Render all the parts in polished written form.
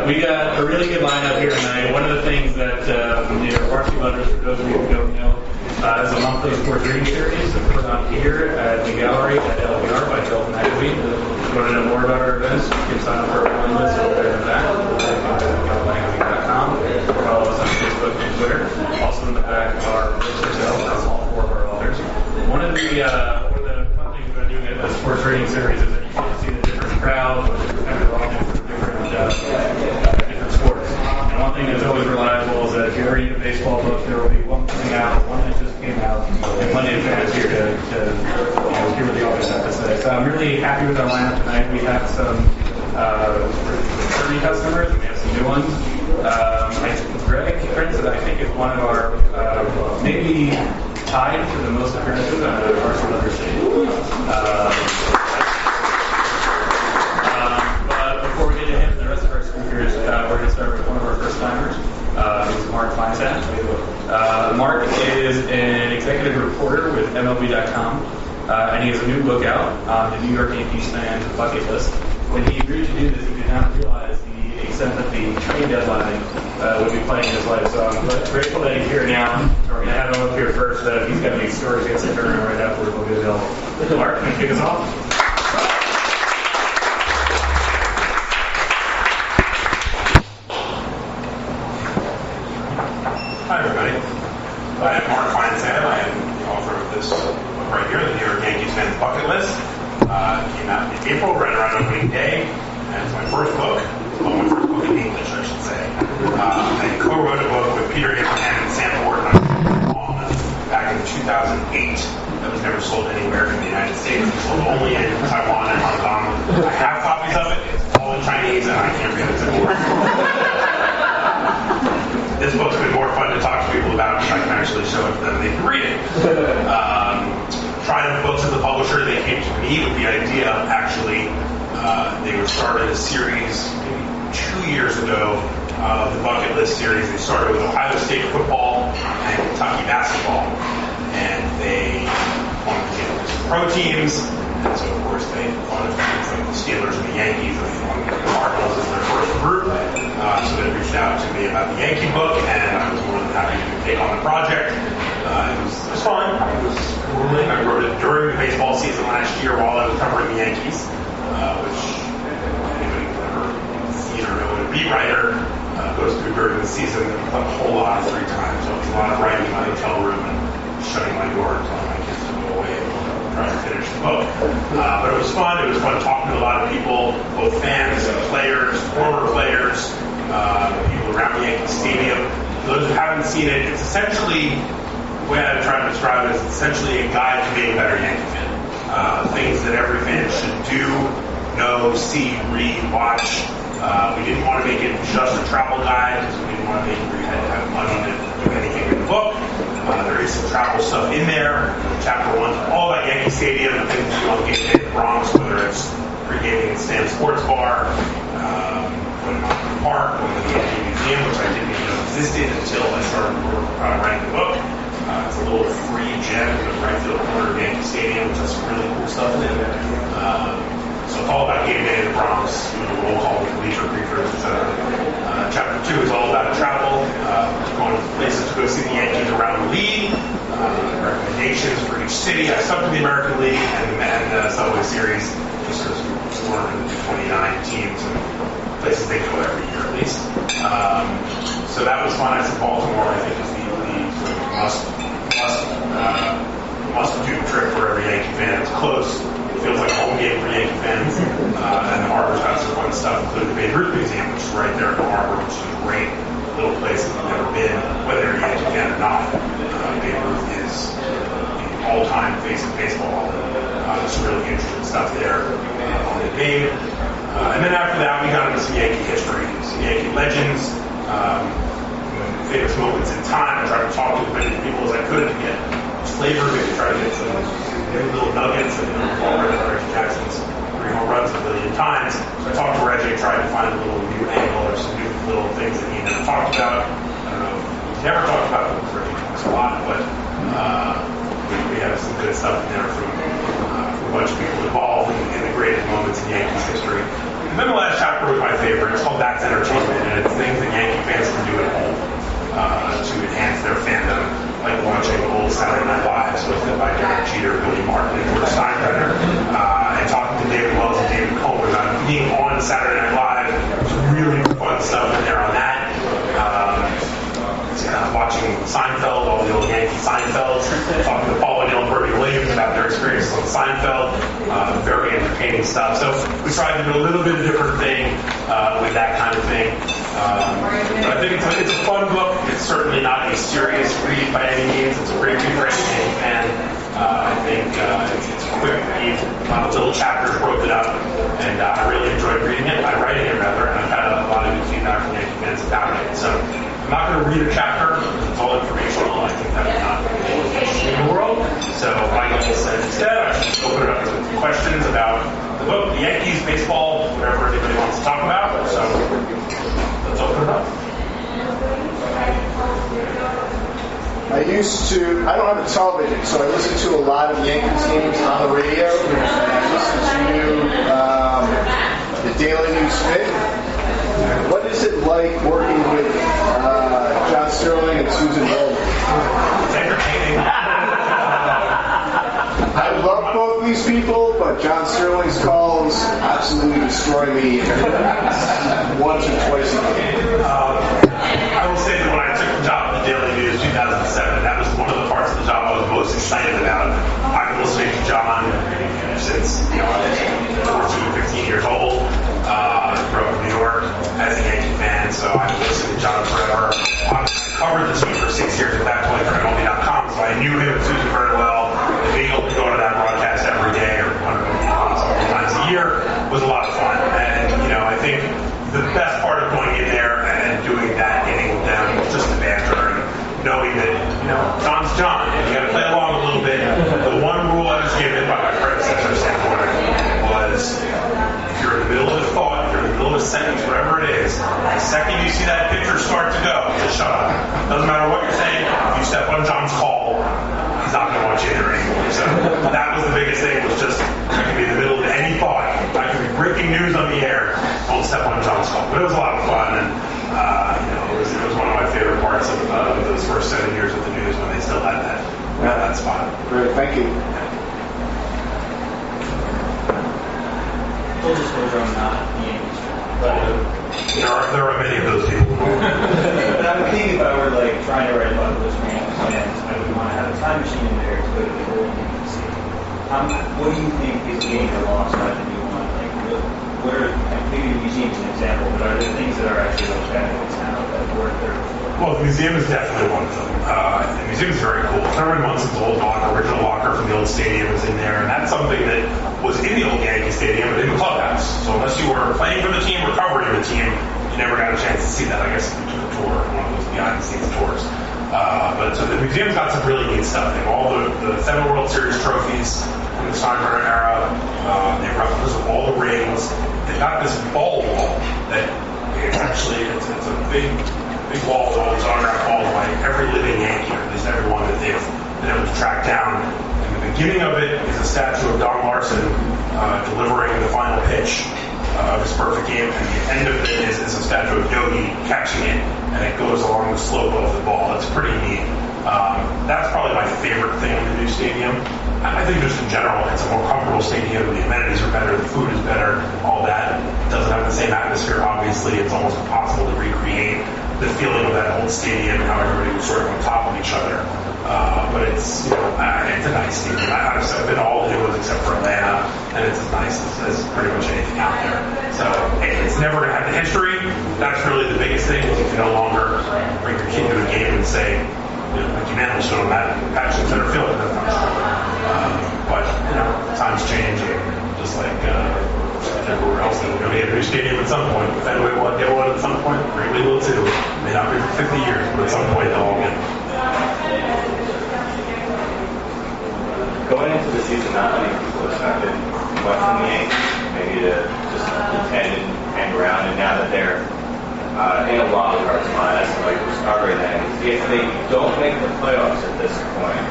We got a really good lineup here tonight. One of the things that Varsity Letters, for those of you who don't know, is a monthly sports reading series put on here at the gallery at LBR by Gelf Magazine. If you want to know more about our events, you can sign up for our mailing list over there in the back. gelfmagazine.com. Follow us on Facebook and Twitter. Also in the back are books for sale. That's all four of our authors. One of the fun things about doing a sports reading series is that you get to see the different crowds, the different kind of audience for different sports. And one thing that's always reliable is that if you ever need a baseball book, there will be one coming out, one that just came out, and plenty of fans here to hear what the authors have to say. So I'm really happy with our lineup tonight. We have some returning customers, and we have some new ones. Greg Prince, I think, is one of our maybe tied for the most appearances on the Varsity Letters stage. But before we get to him and the rest of our speakers, we're going to start with one of our first timers. He's Mark Feisand. Mark is an executive reporter with MLB.com, and he has a new book out on the New York Yankees fan bucket list. When he agreed to do this, he did not realize the extent that the trade deadline would be playing in his life. So I'm grateful that he's here now. We're going to have him up here first. If he's got any stories, he has to turn right afterwards. We'll be available. Mark, can you kick us off? Hi, everybody. I am Mark Feisand. I am the author of this book right here, the New York Yankees Fans Bucket List. It came out in April, right around opening day, and it's my first book. Well, my first book in English, I should say. I co-wrote a book with Peter Abraham and Sam Ford back in 2008. That was never sold anywhere in the United States. It was sold only in Taiwan and Hong Kong. I have copies of it. It's all in Chinese, and I can't read it anymore. This book's been more fun to talk to people about because I can actually show it to them and they can read it. Triumph Books as a publisher, they came to me with the idea of actually, they would start a series maybe 2 years ago, the Bucket List series. They started with Ohio State football and Kentucky basketball. And they wanted to get into some pro teams. And so, of course, they thought of things like the Steelers and the Yankees, and they wanted to get the Cardinals as their first group. So they reached out to me about the Yankee book, and I was more than happy to take on the project. It was fun. It was grueling. I wrote it during the baseball season last year while I was covering the Yankees, which anybody who's ever seen or know what a beat writer goes through during the season a whole lot of free time. So it was a lot of writing in my hotel room and shutting my door and telling my kids to go away and try to finish the book. But it was fun. It was fun talking to a lot of people, both fans, players, former players, people around the Yankee Stadium. For those who haven't seen it, it's essentially, the way I try to describe it is essentially a guide to being a better Yankee fan. Things that every fan should do, know, see, read, watch. We didn't want to make it just a travel guide because we didn't want to make it where you had to have money to do anything in the book. There is some travel stuff in there. Chapter 1 is all about Yankee Stadium and things you don't get in the Bronx, whether it's pre-gaming at Stan Sports Bar, going to the park, going to the Yankee Museum, which I didn't even know existed until I started writing the book. It's a little free gem in the right field corner of Yankee Stadium, which has some really cool stuff in it. So it's all about game day in the Bronx, roll call with leisure briefers, etc. Chapter 2 is all about travel, going to places to go see the Yankees around the league, recommendations for each city. I stuck to the American League and the Subway Series, just because we're in the 29 teams and places they go every year at least. So that was fun. I said Baltimore, I think, is the must-do trip for every Yankee fan. It's close. It feels like a home game for Yankee fans. And the Harbor's got some fun stuff, including the Babe Ruth Museum, which is right there at the Harbor, which is a great little place if you've never been, whether you're a Yankee fan or not. Babe Ruth is the all-time face of baseball. There's some really interesting stuff there on the Babe. And then after that, we got into some Yankee history, some Yankee legends, famous moments in time. I tried to talk to as many people as I could to get flavor, maybe try to get some new little nuggets, and already Reggie Jackson's 3 home runs a billion times. So I talked to Reggie, tried to find a little new angle or some new little things that he never talked about. I don't know, he's never talked about them because Reggie talks a lot, but we have some good stuff in there from a bunch of people involved in the greatest moments in Yankees history. And then the last chapter chapter was my favorite. It's called That's Entertainment, and it's things that Yankee fans can do at home to enhance their fandom, like watching old Saturday Night Live hosted by Derek Jeter, Billy Martin, and George Steinbrenner, and talking to David Wells and David Cohen about being on Saturday Night Live. There's really fun stuff in there on that. Watching Seinfeld, all the old Yankee Seinfelds, talking to Paul O'Neill and Bertie Williams about their experiences on Seinfeld. Very entertaining stuff. So we tried to do a little bit of a different thing with that kind of thing. But I think it's a fun book. It's certainly not a serious read by any means. It's a great read for any Yankee fan. I think it's a quick read. Little chapters broke it up, and I really enjoyed reading it. Writing it rather, and I've had a lot of good feedback from Yankee fans about it. So I'm not going to read a chapter because it's all informational. I think that would not be the most interesting in the world. So I guess instead I should open it up to questions about the book, the Yankees, baseball, whatever anybody wants to talk about. So let's open it up. I don't have a television, so I listen to a lot of Yankees games on the radio. I listen to the Daily News Fit. What is it like working with John Sterling and Susan Bolt? It's entertaining. I love both these people, but John Sterling's calls absolutely destroy me once or twice a day. I will say that when I took the job at the Daily News in 2007, that was one of the parts of the job I was most excited about. I've been listening to John since I was 14, 15 years old. Grew up in New York as a Yankee fan, so I've listened to John forever. I covered the team for 6 years at that point for MLB.com, so I knew him and Susan very well. And being able to go to that broadcast every day or several times a year was a lot of fun. And I think the best part of going in there and doing that inning with them was just the banter and knowing that John's John, and you got to play along a little bit. The one rule I was given by my predecessor, Sam Gordon, was if you're in the middle of a thought, if you're in the middle of a sentence, whatever it is, the second you see that pitcher start to go, just shut up. Doesn't matter what you're saying. If you step on John's call, he's not going to want you there anymore. So that was the biggest thing, was just I could be in the middle of any thought. I could be breaking news on the air. Don't step on John's call. But it was a lot of fun, and it was one of my favorite parts of those first 7 years at the news when they still had that spot. Great, thank you. Full disclosure, I'm not the Yankees fan, but There are many of those people. but I'm thinking if I were trying to write a bucket list for Yankees fans, I would want to have a time machine in there to go to the old Yankees stadium. What do you think is gained or lost by the new one? What are maybe the museum's an example, but are there things that are actually benefits now that weren't there before? Well, the museum is definitely one of them. The museum is very cool. Thurman Munson's old locker, original locker from the old stadium, is in there, and that's something that was in the old Yankee Stadium, but in the clubhouse. So unless you were playing for the team or covering the team, you never got a chance to see that. I guess if you took a tour, one of those behind-the-scenes tours. But so the museum's got some really neat stuff. They have all the 7 World Series trophies from the Steinbrenner era. They have replicas of all the rings. They've got this ball wall that it's a big wall with all these autographed balls by every living Yankee, or at least everyone that they've been able to track down. And the beginning of it is a statue of Don Larson delivering the final pitch of his perfect game, and the end of it is a statue of Yogi catching it, and it goes along the slope of the ball. It's pretty neat. That's probably my favorite thing in the new stadium. I think just in general, it's a more comfortable stadium. The amenities are better, the food is better, all that. It doesn't have the same atmosphere, obviously. It's almost impossible to recreate the feeling of that old stadium and how everybody was sort of on top of each other. But it's a nice stadium. I've been to all the new ones except for Atlanta, and it's as nice as pretty much anything out there. So it's never going to have the history. That's really the biggest thing, is you can no longer bring your kid to a game and say, Mickey Mantle showed him that Patrick center field. That's not true. But times change, and just like everywhere else, we're going to get a new stadium at some point. Fenway will get one at some point. Wrigley will too. May not be for 50 years, but at some point they'll all get it. Going into the season, not many people expected much from the Yankees, maybe to just pretend and hang around, and now that they're in a wild card spot, that's like we're covering that. If they don't make the playoffs at this point,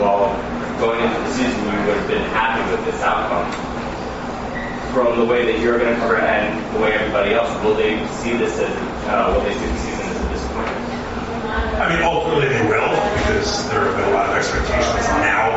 well, going into the season, we would have been happy with this outcome. from the way that you're going to cover it and the way everybody else, will they see this as, will they see the season as a disappointment? I mean, ultimately they will, because there have been a lot of expectations now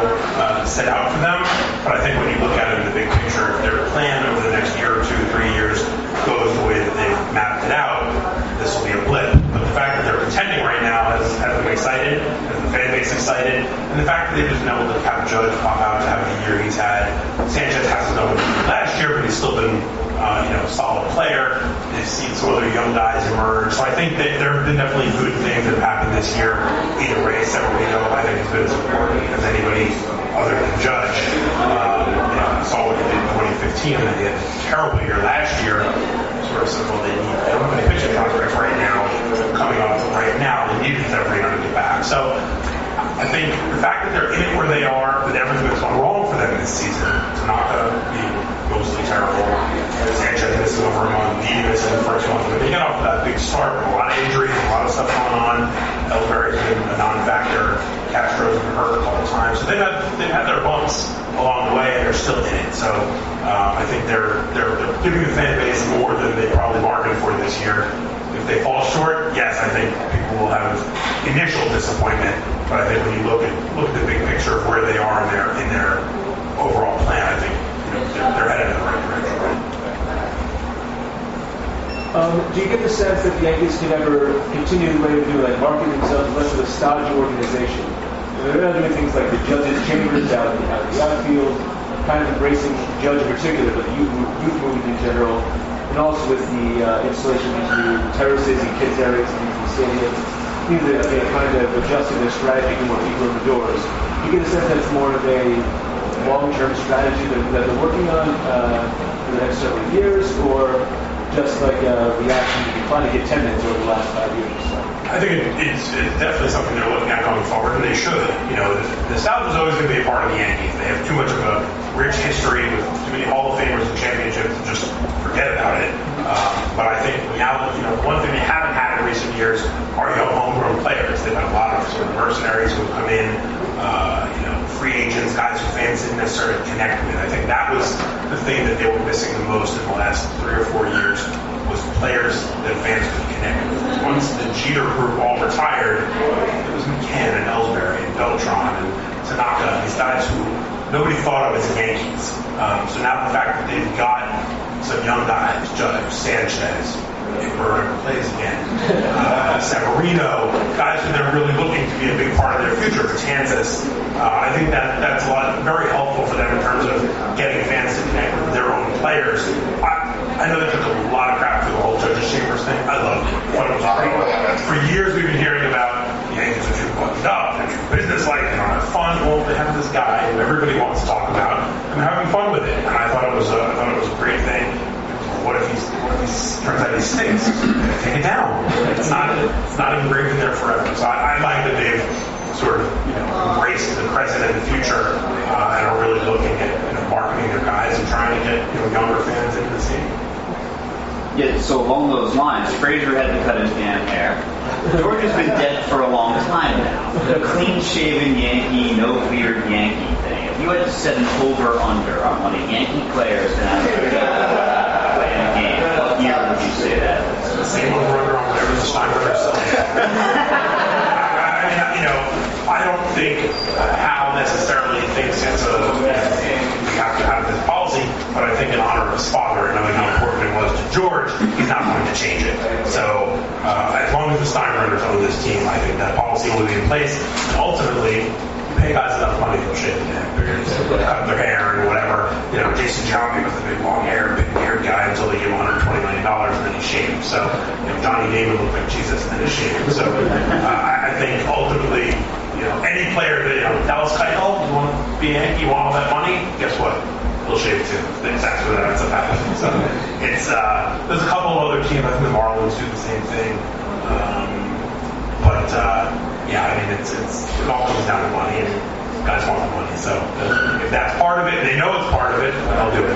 set out for them. But I think when you look at it in the big picture, if their plan over the next year or 2 or 3 years goes the way that they've mapped it out, this will be a blip. But the fact that they're contending right now has them excited, has the fan base excited, and the fact that they've just been able to have Judge pop out to have the year he's had. Sanchez hasn't done it last year, but he's still been a solid player. They've seen some other young guys emerge. So I think that there have been definitely good things that have happened this year. Either way, Severino, I think, has been as important as anybody other than Judge. I saw what he did in 2015, and they had a terrible year last year. Sort of said, well, they don't have any pitching prospects right now, coming up right now. They needed Severino to get back. So I think the fact that they're in it where they are, that everything that's gone wrong for them this season, Tanaka being mostly terrible, Sanchez missing over a month, Didi missing the first month, but they got off to that big start with a lot of injuries, a lot of stuff going on. Ellsbury's been a non-factor. Castro's been hurt a couple times. So they've had their bumps along the way, and they're still in it. So I think they're giving the fan base more than they probably bargained for this year. If they fall short, yes, I think people will have initial disappointment. But I think when you look at the big picture of where they are in their overall plan, I think they're headed in the right direction. Do you get the sense that the Yankees can ever continue the way they do, like market themselves less of a stodgy organization? They're not doing things like the Judge's Chambers out in the outfield, kind of embracing Judge in particular, but the youth movement in general, and also with the installation of these new terraces and kids areas in the stadium. Seems that they kind of adjusted their strategy to more people in the doors. Do you get a sense that it's more of a long-term strategy that they're working on for the next several years, or just like a reaction to declining attendance over the last 5 years or so? I think it's definitely something they're looking at going forward, and they should. The South is always going to be a part of the Yankees. They have too much of a rich history with too many Hall of Famers and championships to just forget about it. But I think now, one thing they haven't had in recent years are young homegrown players. They've had a lot of sort of mercenaries who have come in, free agents, guys who fans didn't necessarily connect with. I think that was the thing that they were missing the most in the last 3 or 4 years, was players that fans could connect with. Once the Jeter group all retired, it was McCann and Ellsbury and Beltran and Tanaka, and these guys who nobody thought of as Yankees. So now the fact that they've got some young guys, Judge, Sanchez, if Burr ever plays again, Severino, guys who they're really looking to be a big part of their future, Kansas. I think that's very helpful for them in terms of getting fans to connect with their own players. I know they took a lot of crap for the whole Judge's Chambers thing. I loved it. I thought it was great. For years we've been hearing about the Yankees are too buttoned up, they're too business-like, they don't have fun. Well, they have this guy who everybody wants to talk about, and they're having fun with it. And I thought it was a great thing. What if he turns out he stinks? Take it down. It's not engraved in there forever. So I like that they've sort of embraced the present and the future, and are really looking at marketing their guys and trying to get younger fans into the scene. Yeah, so along those lines, Frazier had to cut his damn hair. George has been dead for a long time now. The clean-shaven Yankee, no-beard Yankee thing. If you had to set an over-under on what a Yankee player is going to play in a game, what year would you say that? The same over-under on whatever the Steinbrenner says. I don't think Hal necessarily thinks we have to have this policy, but I think in honor of his father and knowing how important it was to George, he's not going to change it. So as long as the Steinbrenners own this team, I think that policy will be in place. And ultimately, pay guys enough money, they'll shave the damn beards, cut their hair and whatever. Jason Jaffe was the big long hair, big beard guy until they gave him $120 million and then he shaved. So Johnny Damon looked like Jesus and then he shaved. So I think ultimately, any player that Dallas Keuchel, you want to be a Yankee, you want all that money, guess what? He'll shave too. That's where that ends up happening. So it's there's a couple of other teams. I think the Marlins do the same thing. Yeah, I mean, it all comes down to money, and guys want the money. So if that's part of it, they know it's part of it, they'll do it.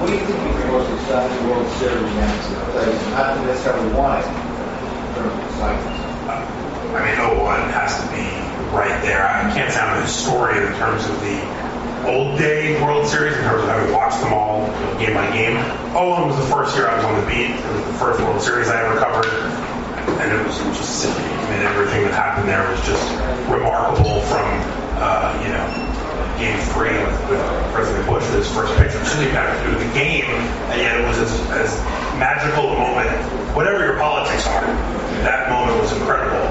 What do you think is the most exciting World Series next? Not necessarily won it in terms of excitement. I mean, 01 has to be right there. I can't say I'm a historian in terms of the old day World Series in terms of having watched them all game by game. 01 was the first year I was on the beat. It was the first World Series I ever covered, and it was just silly. I mean, everything that happened there was just remarkable. From Game 3 with President Bush, his first pitch, which really had to do with the game, and yet it was as magical a moment. Whatever your politics are, that moment was incredible.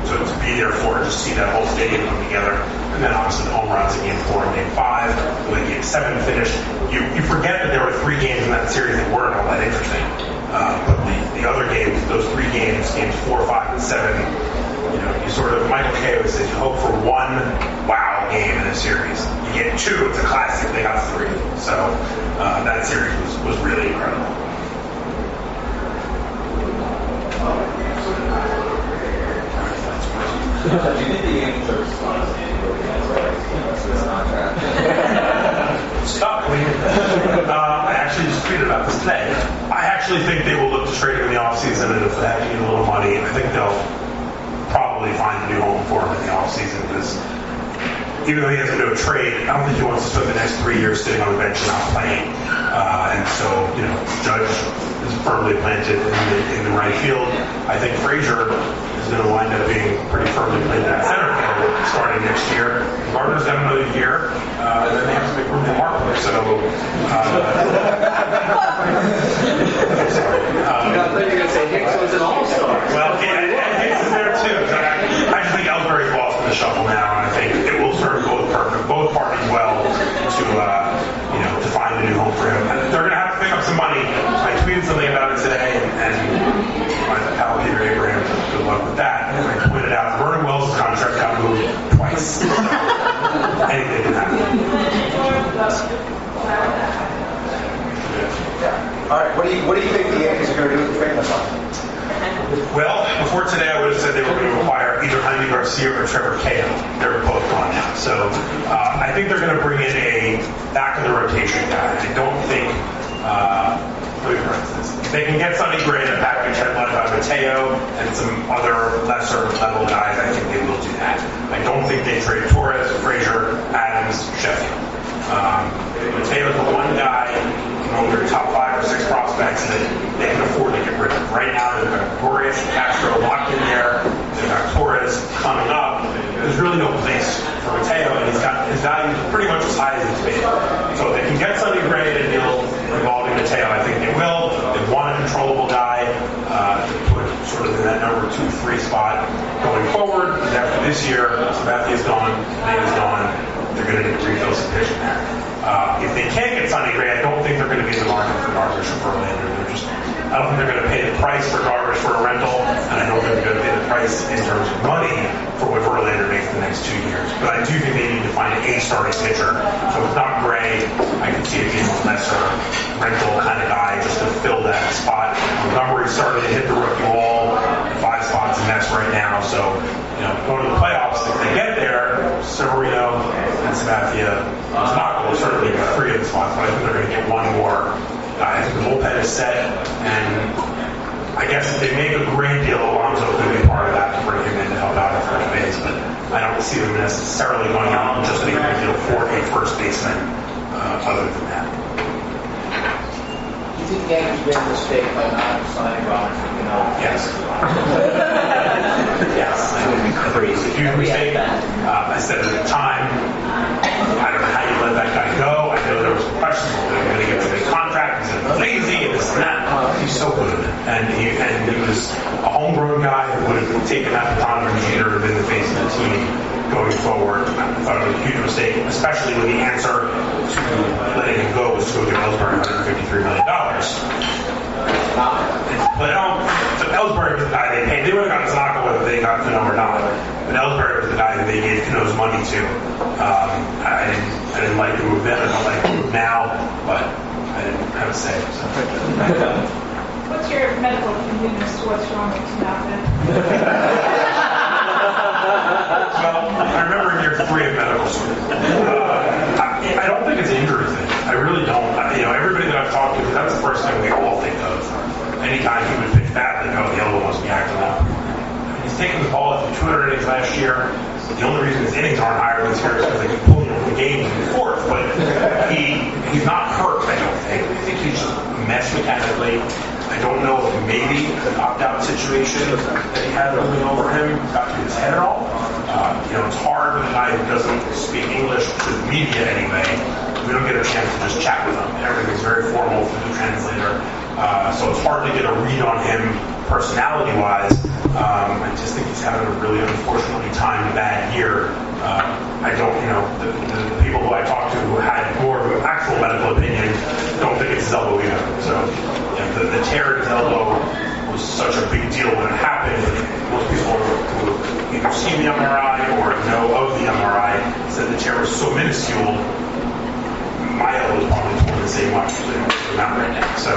To be there for it, just see that whole stadium come together, and then obviously the home runs in Game 4 and Game 5, the way Game 7 finished. You forget that there were 3 games in that series that weren't all that interesting. But the other games, those 3 games, Games 4, 5, and 7, you sort of, Michael Kay always says, you hope for one wow game in a series. You get 2, it's a classic. They got 3. So that series was really incredible. Do you think the Yankees are responsible for this contract? Stop. I actually just tweeted about this today. I actually think they will look to trade him in the offseason, and if they have to need a little money, I think they'll probably find a new home for him in the offseason, because even though he doesn't do a trade, I don't think he wants to spend the next 3 years sitting on the bench and not playing. And so, Judge is firmly planted in the right field. I think Frazier is going to wind up being pretty firmly planted at center field starting next year. Gardner's got another year, and then they have to make room for Mark. So, sorry. I thought you were going to say Hicks was an all-star. Well, Hicks is there too. I just think Ellsbury's lost in the shuffle now, and I think it will serve both parties well to find a new home for him. And they're going to have to pick up some money. I tweeted something about it today, and my pal Peter Abraham, good luck with that. And I pointed out Vernon Wells' contract got moved twice. So anything can happen. All right, what do you think the Yankees are going to do with the famous one? Well, before today, I would have said they were going to acquire either Jaime Garcia or Trevor Cahill. They're both gone now. So I think they're going to bring in a back of the rotation guy. I don't think, let me correct this. If they can get Sonny Gray in a package led by Mateo and some other lesser level guys, I think they will do that. I don't think they trade Torres, Frazier, Adams, Sheffield. Mateo's the one guy among their top 5 or 6 prospects that they can afford to get rid of. Right now, they've got Gregorius and Castro locked in there. They've got Torres coming up. There's really no place for Mateo, and his value is pretty much as high as it's been. So if they can get Sonny Gray and a deal involving Mateo, I think they will. They want a controllable guy to put sort of in that number 2-3 spot going forward. Because after this year, Sabathia's gone, Nade's gone. They're going to need to refill some pitching there. If they can't get Sonny Gray, I don't think they're going to be in the market for Darvish or Verlander. I don't think they're going to pay the price for Darvish for a rental, and I don't think they're going to pay the price in terms of money for what Verlander makes the next 2 years. But I do think they need to find a starting pitcher. So if it's not Gray, I can see it being a lesser rental kind of guy just to fill that spot. Montgomery's starting to hit the rookie wall. 5 spots a mess right now. So, going to the playoffs, if they get there, Severino and Sabathia, Tanaka will certainly get 3 of the spots, but I think they're going to get 1 more. I think the bullpen is set, and I guess if they make a great deal, Alonso could be part of that to bring him in to help out at first base, but I don't see them necessarily going out and just making a deal for a first baseman other than that. Do you think the Yankees made a mistake by not signing Robert? Yes. Yes. It would be crazy. Huge mistake. I said at the time, I don't know how you let that guy go. I know there was questions whether they were going to give him a big contract. He's lazy and this and that. He's so good. And he was a homegrown guy who would have taken that baton from Jeter and been the face of the team going forward. I thought it was a huge mistake, especially when the answer to letting him go was to go get Ellsbury $153 million. But Ellsbury was the guy they paid. They would have gotten Tanaka whether they got Cano or not. But Ellsbury was the guy that they gave Cano's money to. I didn't like the move then. I don't like the move now. But I didn't have a say. So. What's your medical opinion as to what's wrong with Tanaka? Well, I remember in year 3 of medical school. I don't think it's an injury thing. I really don't. Everybody that I've talked to, that's the first thing we all think of. Anytime he would pitch badly, the elbow must be acting up. He's taken the ball through 200 innings last year. The only reason his innings aren't higher this year is because they keep pulling him from games in the fourth. But he's not hurt, I don't think. I think he's just a mess mechanically. I don't know if maybe an opt-out situation that he had looming over him got to his head at all. It's hard when a guy who doesn't speak English to the media anyway. We don't get a chance to just chat with him. Everything's very formal through the translator. So it's hard to get a read on him personality-wise. I just think he's having a really unfortunately timed bad year. I don't, the people who I talked to who had more of an actual medical opinion don't think it's his elbow either. So the tear in his elbow was such a big deal when it happened. Most people who either seen the MRI or know of the MRI said the tear was so minuscule. My elbow is probably torn the same much as the amount right now. So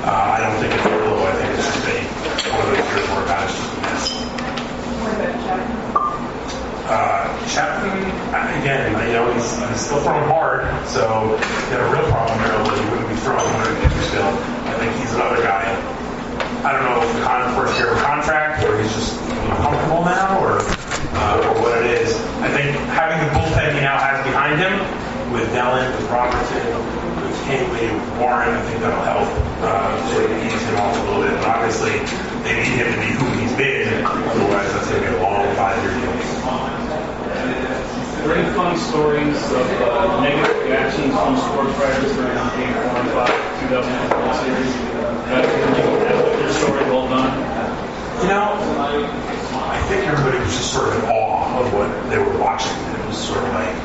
I don't think it's real. I think it's just one of those years where a guy's just a mess. What about Chapman? Chapman, again, he's still throwing hard, so he had a real problem there, but he wouldn't be throwing 150 still. I think he's another guy. I don't know if the first year of contract, or he's just comfortable now, or what it is. I think having the bullpen he now has behind him, with Dellin, with Robertson, with Kingley, with Warren, I think that'll help sort of ease him off a little bit. But obviously, they need him to be who he's been, otherwise that's going to be a long 5-year deal. Are there any funny stories of negative reactions from sports writers during Game 4 and 5 2012 series? Their story well done. I think everybody was just sort of in awe of what they were watching. It was sort of like,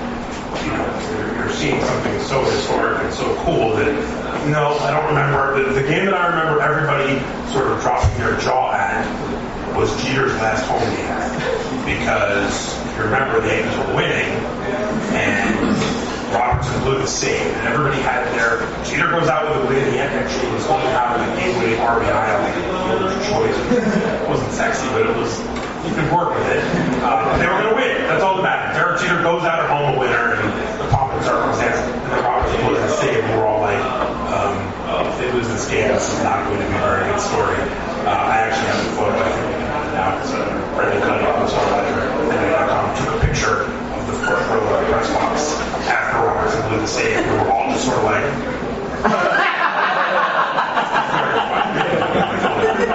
you're seeing something so historic and so cool that, I don't remember. The game that I remember everybody sort of dropping their jaw at was Jeter's last home game. Because if you remember, the Yankees were winning, and Robertson blew the save, and everybody had their Jeter goes out with a win. He actually was only out with a game-winning RBI on the fielder's choice. It wasn't sexy, but you could work with it. They were going to win. That's all that mattered. Derek Jeter goes out at home a winner, and the pomp and circumstance, and then Robertson blows the save, and we're all like, if they lose this game, this is not going to be a very good story. I actually have a photo, I think, now. It's Brendan Cuddy on NFL.com took a picture of the first row of the press box after Robertson blew the save. We were all just sort of like,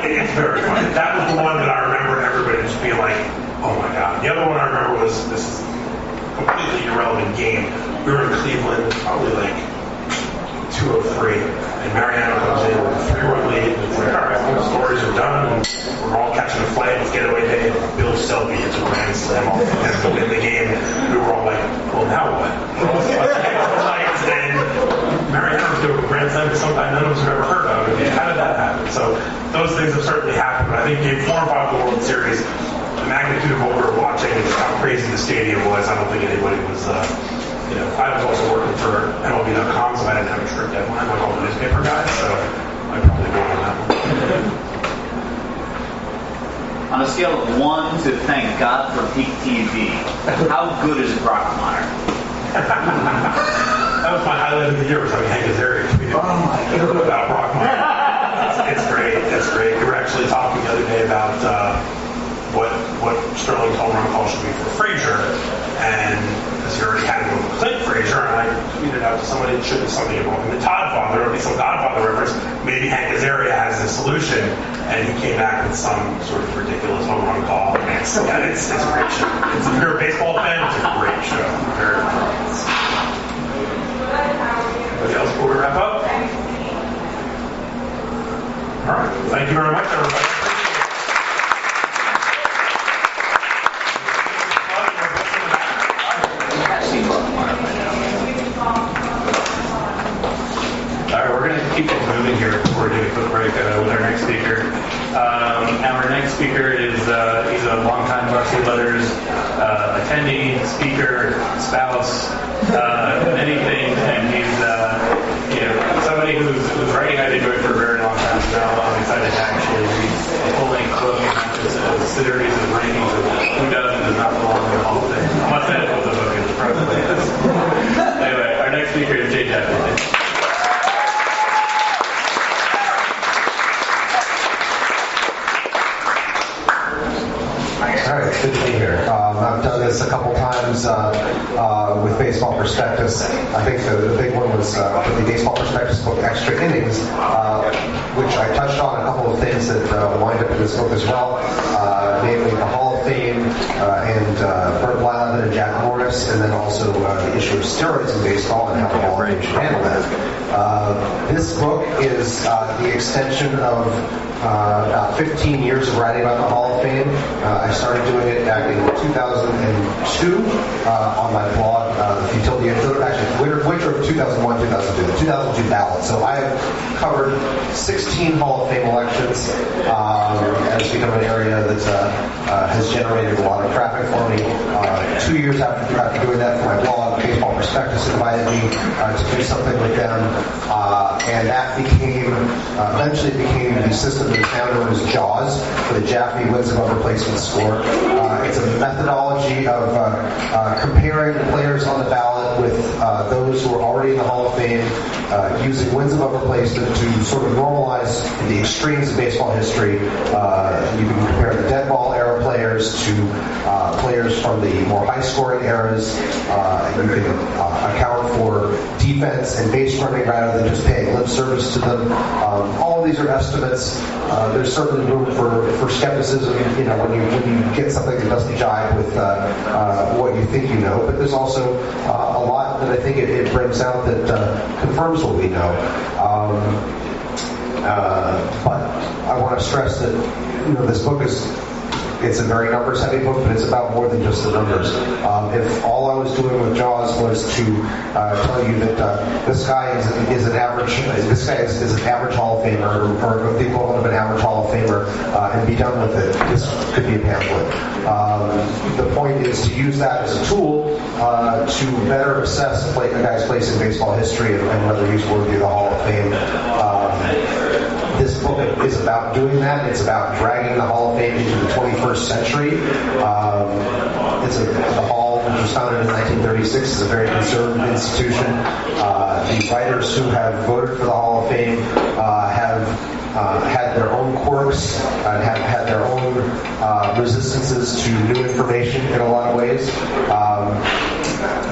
it's very funny. That was the one that I remember everybody just being like, oh my God. The other one I remember was, this is a completely irrelevant game. We were in Cleveland, probably like 2:03, and Mariano comes in with a 3-run lead, and it's like, all right, all the stories are done, and we're all catching a flight, let's get away day. Bill Selby hits a grand slam off the fence to win the game. We were all like, well, now what? We're all lights, and Mariano's doing a grand slam to somebody none of us have ever heard of. I mean, how did that happen? So those things have certainly happened, but I think Game 4 and 5 of the World Series, the magnitude of what we were watching, how crazy the stadium was, I don't think anybody was... I was also working for MLB.com, so I didn't have a strict deadline like all the newspaper guys, so I probably go on that one. On a scale of 1 to thank God for peak TV, how good is Brock Meyer? That was my highlight of the year, was having Hank Azaria tweeted about Brock Meyer. It's great. We were actually talking the other day about what Sterling's home run call should be for Frazier, and because he already had one with Clint Frazier, and I tweeted out to somebody it should be something involving the Toddfather, or at least some Godfather reference. Maybe Hank Azaria has the solution, and he came back with some sort of ridiculous home run call. It's a great show. If you're a baseball fan, it's a great show. Very fun. Anybody else before we wrap up? All right. Thank you very much, everybody. All right, we're going to keep it moving here before we take a quick break with our next speaker. Our next speaker is he's a longtime Varsity Letters attendee, speaker, spouse, many things, and he's somebody who's writing I've enjoyed for a very long time. So I'm excited to actually read a full-length book, not just a series of rankings of who does and does not belong in the Hall of Fame. I must say what the book is, probably is. Anyway, our next speaker is Jay Jaffe. All right, good to be here. I've done this a next book, Extra Innings, which I touched on a couple of things that wind up in this book as well, namely the Hall of Fame and Bert Blyleven and Jack Morris, and then also the issue of steroids in baseball and how the Hall of Fame should handle that. This book is the extension of about 15 years of writing about the Hall of Fame. I started doing it back in 2002 on my blog, The Futility of winter of 2001, 2002, the 2002 ballot. So I have covered 16 Hall of Fame elections, and it's become an area that has generated a lot of traffic for me. 2 years after doing that for my blog, Baseball Prospectus invited me to do something with them, and that eventually became the system that is now known as JAWS, for the Jaffe Wins Above Replacement Score. It's a methodology of comparing the players on the ballot with those who are already in the Hall of Fame, using wins above replacement to sort of normalize the extremes of baseball history. You can compare the dead ball era players to players from the more high-scoring eras. You can account for defense and base running rather than just paying lip service to them. All of these are estimates. There's certainly room for skepticism, when you get something that doesn't jive with what you think you know. But there's also a lot that I think it brings out that confirms what we know. But I want to stress that this book it's a very numbers-heavy book, but it's about more than just the numbers. If all I was doing with JAWS was to tell you that this guy is an average Hall of Famer, or the equivalent of an average Hall of Famer, and be done with it, this could be a pamphlet. The point is to use that as a tool to better assess a guy's place in baseball history and whether he's worthy of the Hall of Fame. This book is about doing that. It's about dragging the Hall of Fame into the 21st century. The Hall, which was founded in 1936, is a very conservative institution. The writers who have voted for the Hall of Fame have had their own quirks and have had their own resistances to new information in a lot of ways.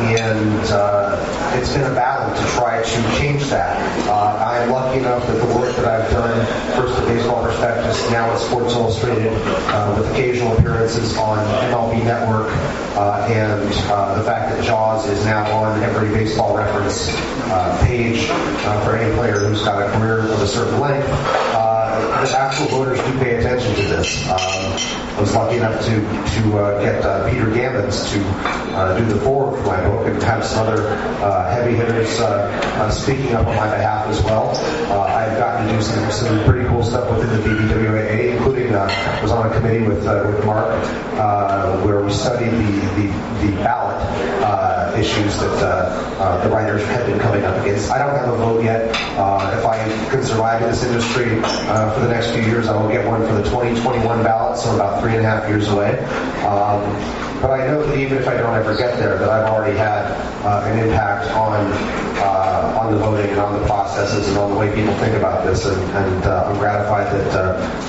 And it's been a battle to try to change that. I am lucky enough that the work that I've done, first at Baseball Prospectus, now at Sports Illustrated, with occasional appearances on MLB Network, and the fact that JAWS is now on every baseball reference page for any player who's got a career of a certain length. The actual voters do pay attention to this. I was lucky enough to get Peter Gammons to do the foreword for my book, and have some other heavy hitters speaking up on my behalf as well. I've gotten to do some pretty cool stuff within the BBWAA, including was on a committee with Mark where we studied the ballot issues that the writers had been coming up against. I don't have a vote yet. If I can survive in this industry for the next few years, I will get one for the 2021 ballot, so about 3.5 years away. But I know that even if I don't ever get there, that I've already had an impact on the voting and on the processes and on the way people think about this, and I'm gratified that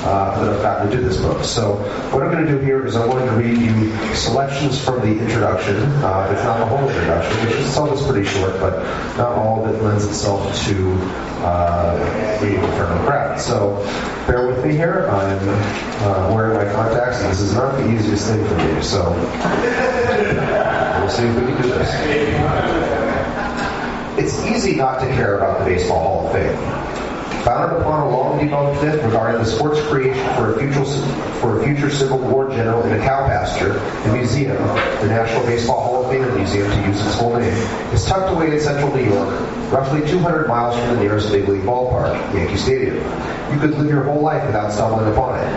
I've gotten to do this book. So what I'm going to do here is I'm going to read you selections from the introduction. It's not the whole introduction, which itself is pretty short, but not all of it lends itself to reading in front of a crowd. So bear with me here. I'm wearing my contacts, and this is not the easiest thing for me. So we'll see if we can do this. It's easy not to care about the Baseball Hall of Fame. Founded upon a long-debunked myth regarding the sport's creation for a future Civil War general in a cow pasture, the museum, the National Baseball Hall of Fame Museum to use its full name, is tucked away in central New York, roughly 200 miles from the nearest big league ballpark, Yankee Stadium. You could live your whole life without stumbling upon it.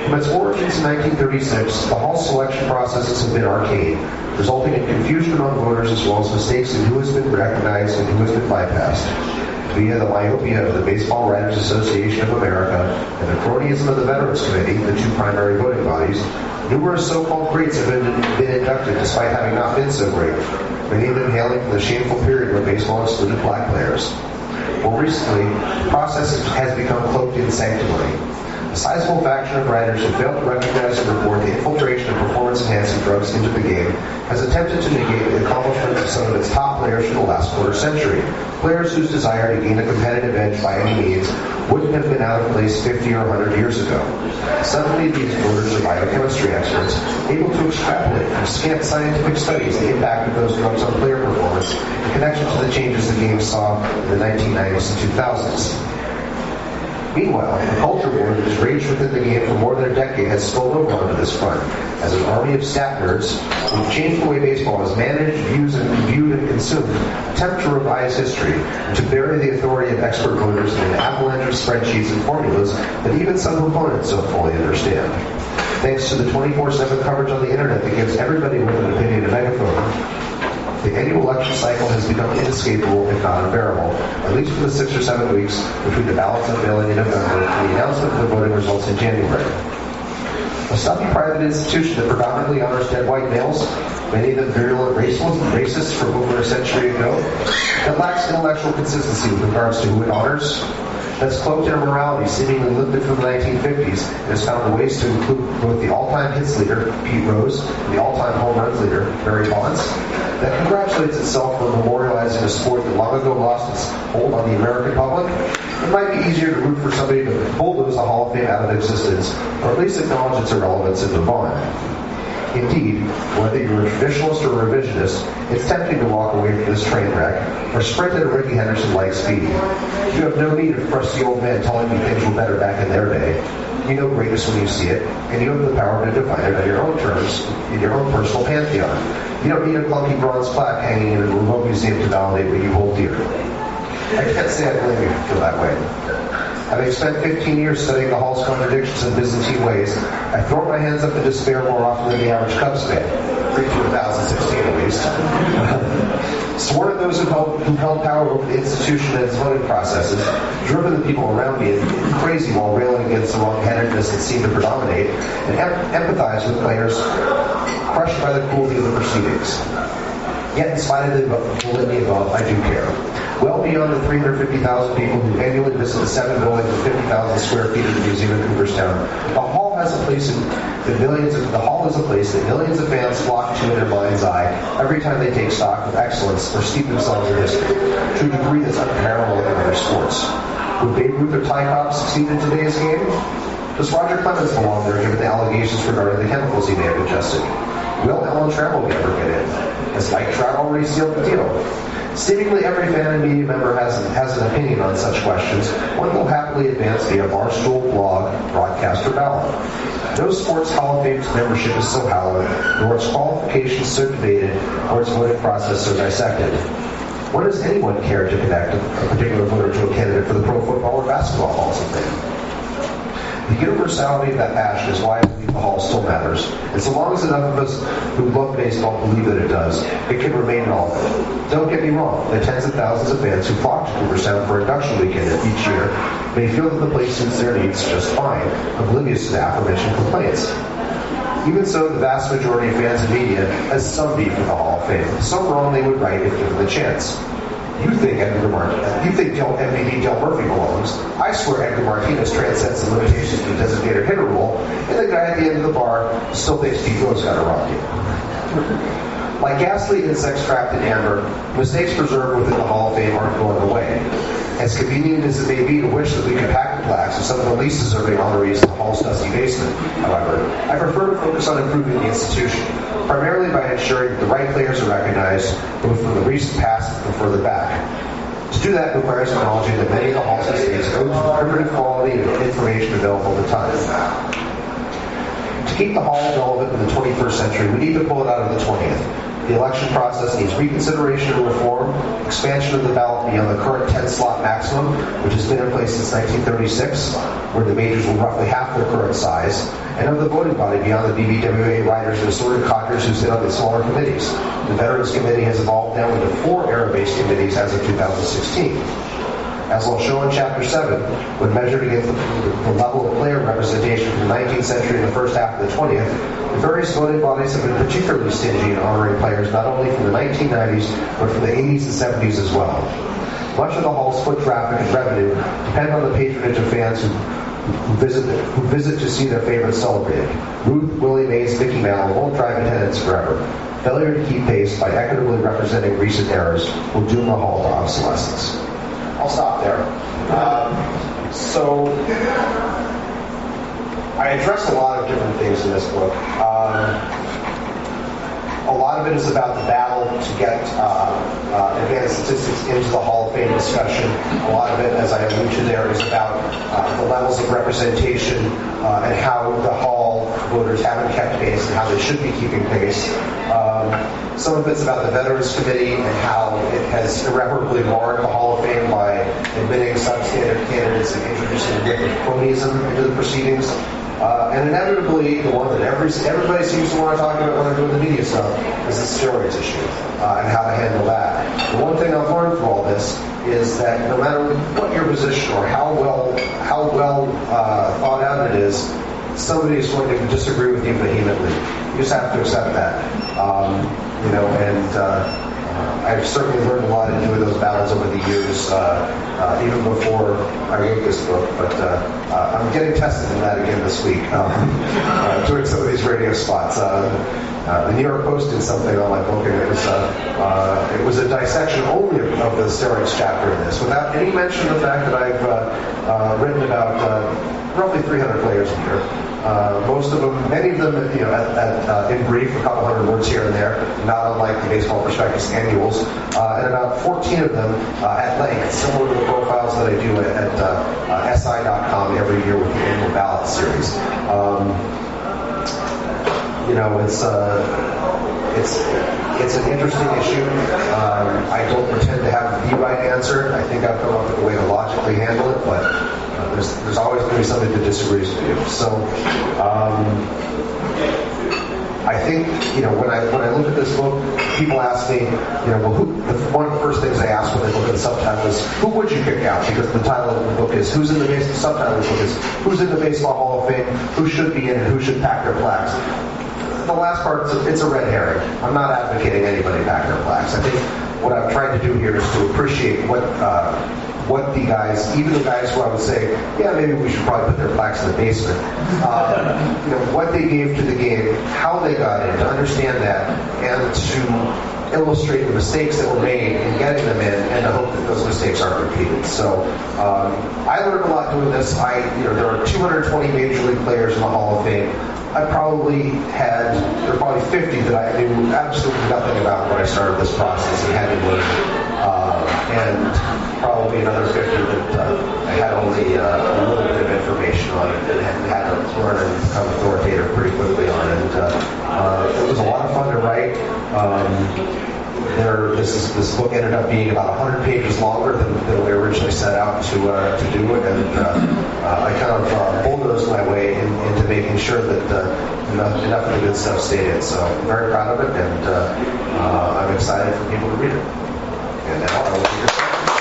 From its origins in 1936, the Hall's selection processes have been arcane, resulting in confusion among voters as well as mistakes in who has been recognized and who has been bypassed. Via the myopia of the Baseball Writers Association of America and the cronyism of the Veterans Committee, the two primary voting bodies, numerous so-called greats have been inducted despite having not been so great, many of them hailing from the shameful period when baseball excluded black players. More recently, the process has become cloaked in sanctimony. A sizable faction of writers who failed to recognize and report the infiltration of performance-enhancing drugs into the game has attempted to negate the accomplishments of some of its top players for the last quarter century. Players whose desire to gain a competitive edge by any means wouldn't have been out of place 50 or 100 years ago. Suddenly, these voters are biochemistry experts, able to extrapolate from scant scientific studies the impact of those drugs on player performance in connection to the changes the game saw in the 1990s and 2000s. Meanwhile, the culture war that has raged within the game for more than a decade has spilled over onto this front, as an army of stat nerds who've changed the way baseball is managed, viewed, and consumed attempt to revise history and to bury the authority of expert voters in an avalanche of spreadsheets and formulas that even some proponents don't fully understand. Thanks to the 24/7 coverage on the internet that gives everybody with an opinion a megaphone, the annual election cycle has become inescapable, if not unbearable, at least for the 6 or 7 weeks between the ballots unveiling in November and the announcement of the voting results in January. A stuffy private institution that predominantly honors dead white males, many of them virulent racists from over a century ago, that lacks intellectual consistency with regards to who it honors, that's cloaked in a morality seemingly lifted from the 1950s and has found ways to include both the all-time hits leader, Pete Rose, and the all-time home runs leader, Barry Bonds, that congratulates itself for memorializing a sport that long ago lost its hold on the American public. It might be easier to root for somebody to bulldoze the Hall of Fame out of existence, or at least acknowledge its irrelevance and move on. Indeed, whether you're a traditionalist or a revisionist, it's tempting to walk away from this train wreck or sprint at a Ricky Henderson-like speed. You have no need of crusty old men telling you things were better back in their day. You know greatness when you see it, and you have the power to define it on your own terms, in your own personal pantheon. You don't need a clunky bronze plaque hanging in a remote museum to validate what you hold dear. I can't say I blame you to feel that way. Having spent 15 years studying the Hall's contradictions and Byzantine ways, I throw my hands up in despair more often than the average Cubs fan. 2016 at least. Sworn at those who held power over the institution and its voting processes, driven the people around me crazy while railing against the wrong-headedness that seemed to predominate, and empathize with players crushed by the cruelty of the proceedings. Yet, in spite of the litany above, I do care. Well beyond the 350,000 people who annually visit the 7 buildings and 50,000 square feet of the museum in Cooperstown, the Hall has a place that millions of fans flock to in their mind's eye every time they take stock of excellence or steep themselves in history, to a degree that's unparalleled in other sports. Would Babe Ruth or Ty Cobb succeed in today's game? Does Roger Clemens belong there given the allegations regarding the chemicals he may have ingested? Will Ellen Trammell ever get in? Has Mike Trout already sealed the deal? Seemingly every fan and media member has an opinion on such questions. One will happily advance via barstool, blog, broadcast, or ballot. No sports Hall of Fame's membership is so hallowed, nor its qualifications so debated, or its voting process so dissected. When does anyone care to connect a particular voter to a candidate for the Pro Football or Basketball Halls of Fame? The universality of that passion is why I believe the Hall still matters. And so long as enough of us who love baseball believe that it does, it can remain relevant. Don't get me wrong, the tens of thousands of fans who flock to Cooperstown for induction weekend each year may feel that the place suits their needs just fine, oblivious to the aforementioned complaints. Even so, the vast majority of fans and media has some beef with the Hall of Fame. Some wrong they would right if given the chance. You think MVP Del Murphy belongs. I swear Edgar Martinez transcends the limitations of the designated hitter rule, and the guy at the end of the bar still thinks Pete Rose got a rocky. Like ghastly insects trapped in amber, mistakes preserved within the Hall of Fame aren't going away. As convenient as it may be to wish that we could pack the plaques of some of the least deserving honorees in the Hall's dusty basement, however, I prefer to focus on improving the institution, primarily by ensuring that the right players are recognized, both from the recent past and from further back. To do that requires acknowledging that many of the Hall's estates go to the primitive quality of information available at the time. To keep the Hall relevant in the 21st century, we need to pull it out of the 20th. The election process needs reconsideration and reform, expansion of the ballot beyond the current 10-slot maximum, which has been in place since 1936, where the majors were roughly half their current size, and of the voting body beyond the BBWA riders and assorted codgers who sit on the smaller committees. The Veterans Committee has evolved now into 4 era-based committees as of 2016. As I'll show in Chapter 7, when measured against the level of player representation from the 19th century and the first half of the 20th, the various voting bodies have been particularly stingy in honoring players not only from the 1990s, but from the 80s and 70s as well. Much of the Hall's foot traffic and revenue depend on the patronage of fans who who visit to see their favorites celebrated. Ruth, Willie Mays, Mickey Mantle won't drive attendance forever. Failure to keep pace by equitably representing recent errors will doom the hall to obsolescence. I'll stop there. So I addressed a lot of different things in this book. A lot of it is about the battle to get advanced statistics into the Hall of Fame discussion. A lot of it, as I alluded to there, is about the levels of representation and how the Hall voters haven't kept pace and how they should be keeping pace. Some of it's about the Veterans Committee and how it has irreparably marred the Hall of Fame by admitting substandard candidates and introducing a bit of cronyism into the proceedings. And inevitably, the one that everybody seems to want to talk about when they're doing the media stuff is the steroids issue and how to handle that. The one thing I've learned from all this is that no matter what your position or how well thought out it is, somebody is going to disagree with you vehemently. You just have to accept that. I've certainly learned a lot in doing those battles over the years, even before I wrote this book. But I'm getting tested in that again this week, doing some of these radio spots. The New York Post did something on my book, and it was a dissection only of the steroids chapter in this, without any mention of the fact that I've written about roughly 300 players a year. Most of them, many of them, in brief, a couple hundred words here and there, not unlike the Baseball Prospectus annuals, and about 14 of them at length, similar to the profiles that I do at SI.com every year with the annual ballot series. It's an interesting issue. I don't pretend to have the right answer. I think I've come up with a way to logically handle it, but there's always going to be somebody that disagrees with you. So I think when I look at this book, people ask me, one of the first things they ask when they look at the subtitle is, who would you pick out? Because the title of the book is the subtitle of the book is Who's in the Baseball Hall of Fame? Who should be in and who should pack their plaques? The last part, it's a red herring. I'm not advocating anybody pack their plaques. I think what I've tried to do here is to appreciate what the guys, even the guys who I would say, yeah, maybe we should probably put their plaques in the basement, what they gave to the game, how they got in, to understand that, and to illustrate the mistakes that were made in getting them in, and to hope that those mistakes aren't repeated. So I learned a lot doing this. There are 220 Major League players in the Hall of Fame. There are probably 50 that I knew absolutely nothing about when I started this process and had to learn. And probably another 50 that I had only a little bit of information on it and had to learn and become authoritative pretty quickly on it. It was a lot of fun to write. This book ended up being about 100 pages longer than we originally set out to do it, and I kind of bulldozed my way into making sure that enough of the good stuff stayed in. So I'm very proud of it, and I'm excited for people to read it. And now I will read your questions.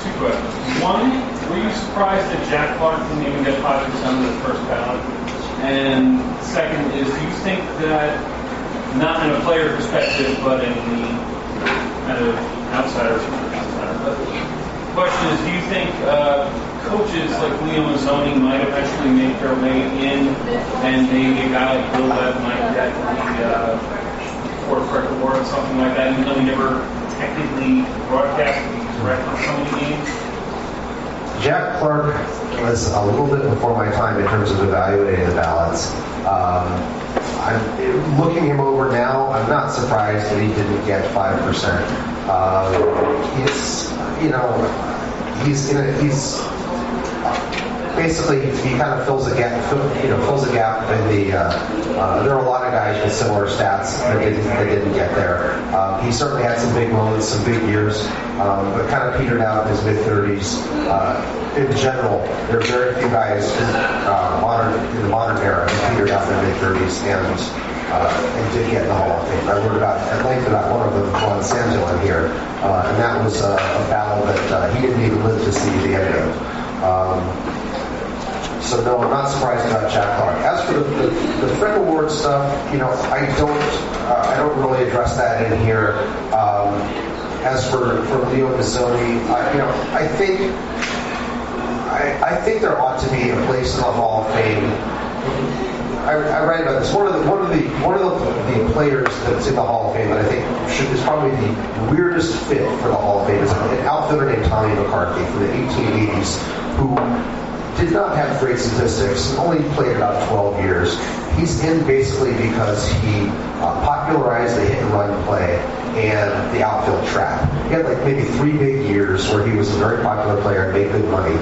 Two questions. One, were you surprised that Jack Clark didn't even get 5% of the first ballot? And second is, do you think that, not in a player perspective, but in the kind of outsider, but the question is, do you think coaches like Leo Mazzoni might eventually make their way in, and maybe a guy like Bill Webb might get the Ford Frick Award or something like that, even though he never technically broadcast direct on so many games? Jack Clark was a little bit before my time in terms of evaluating the ballots. I'm looking him over now. I'm not surprised that he didn't get 5%. He's basically he kind of fills a gap. Fills a gap in the. There are a lot of guys with similar stats that didn't get there. He certainly had some big moments, some big years, but kind of petered out in his mid-30s. In general, there are very few guys in the modern era who petered out in their mid-30s and did get in the Hall of Fame. I wrote at length about one of them, Juan Santillan here, and that was a battle that he didn't even live to see the end of. So no, I'm not surprised about Jack Clark. As for the Frick Award stuff, I don't don't really address that in here. As for Leo Mazzoni, I think there ought to be a place in the Hall of Fame. I write about this. One of the players that's in the Hall of Fame that I think is probably the weirdest fit for the Hall of Fame is an outfielder named Tommy McCarthy from the 1880s, who did not have great statistics, only played about 12 years. He's in basically because he popularized the hit and run play and the outfield trap. He had like maybe 3 big years where he was a very popular player and made good money.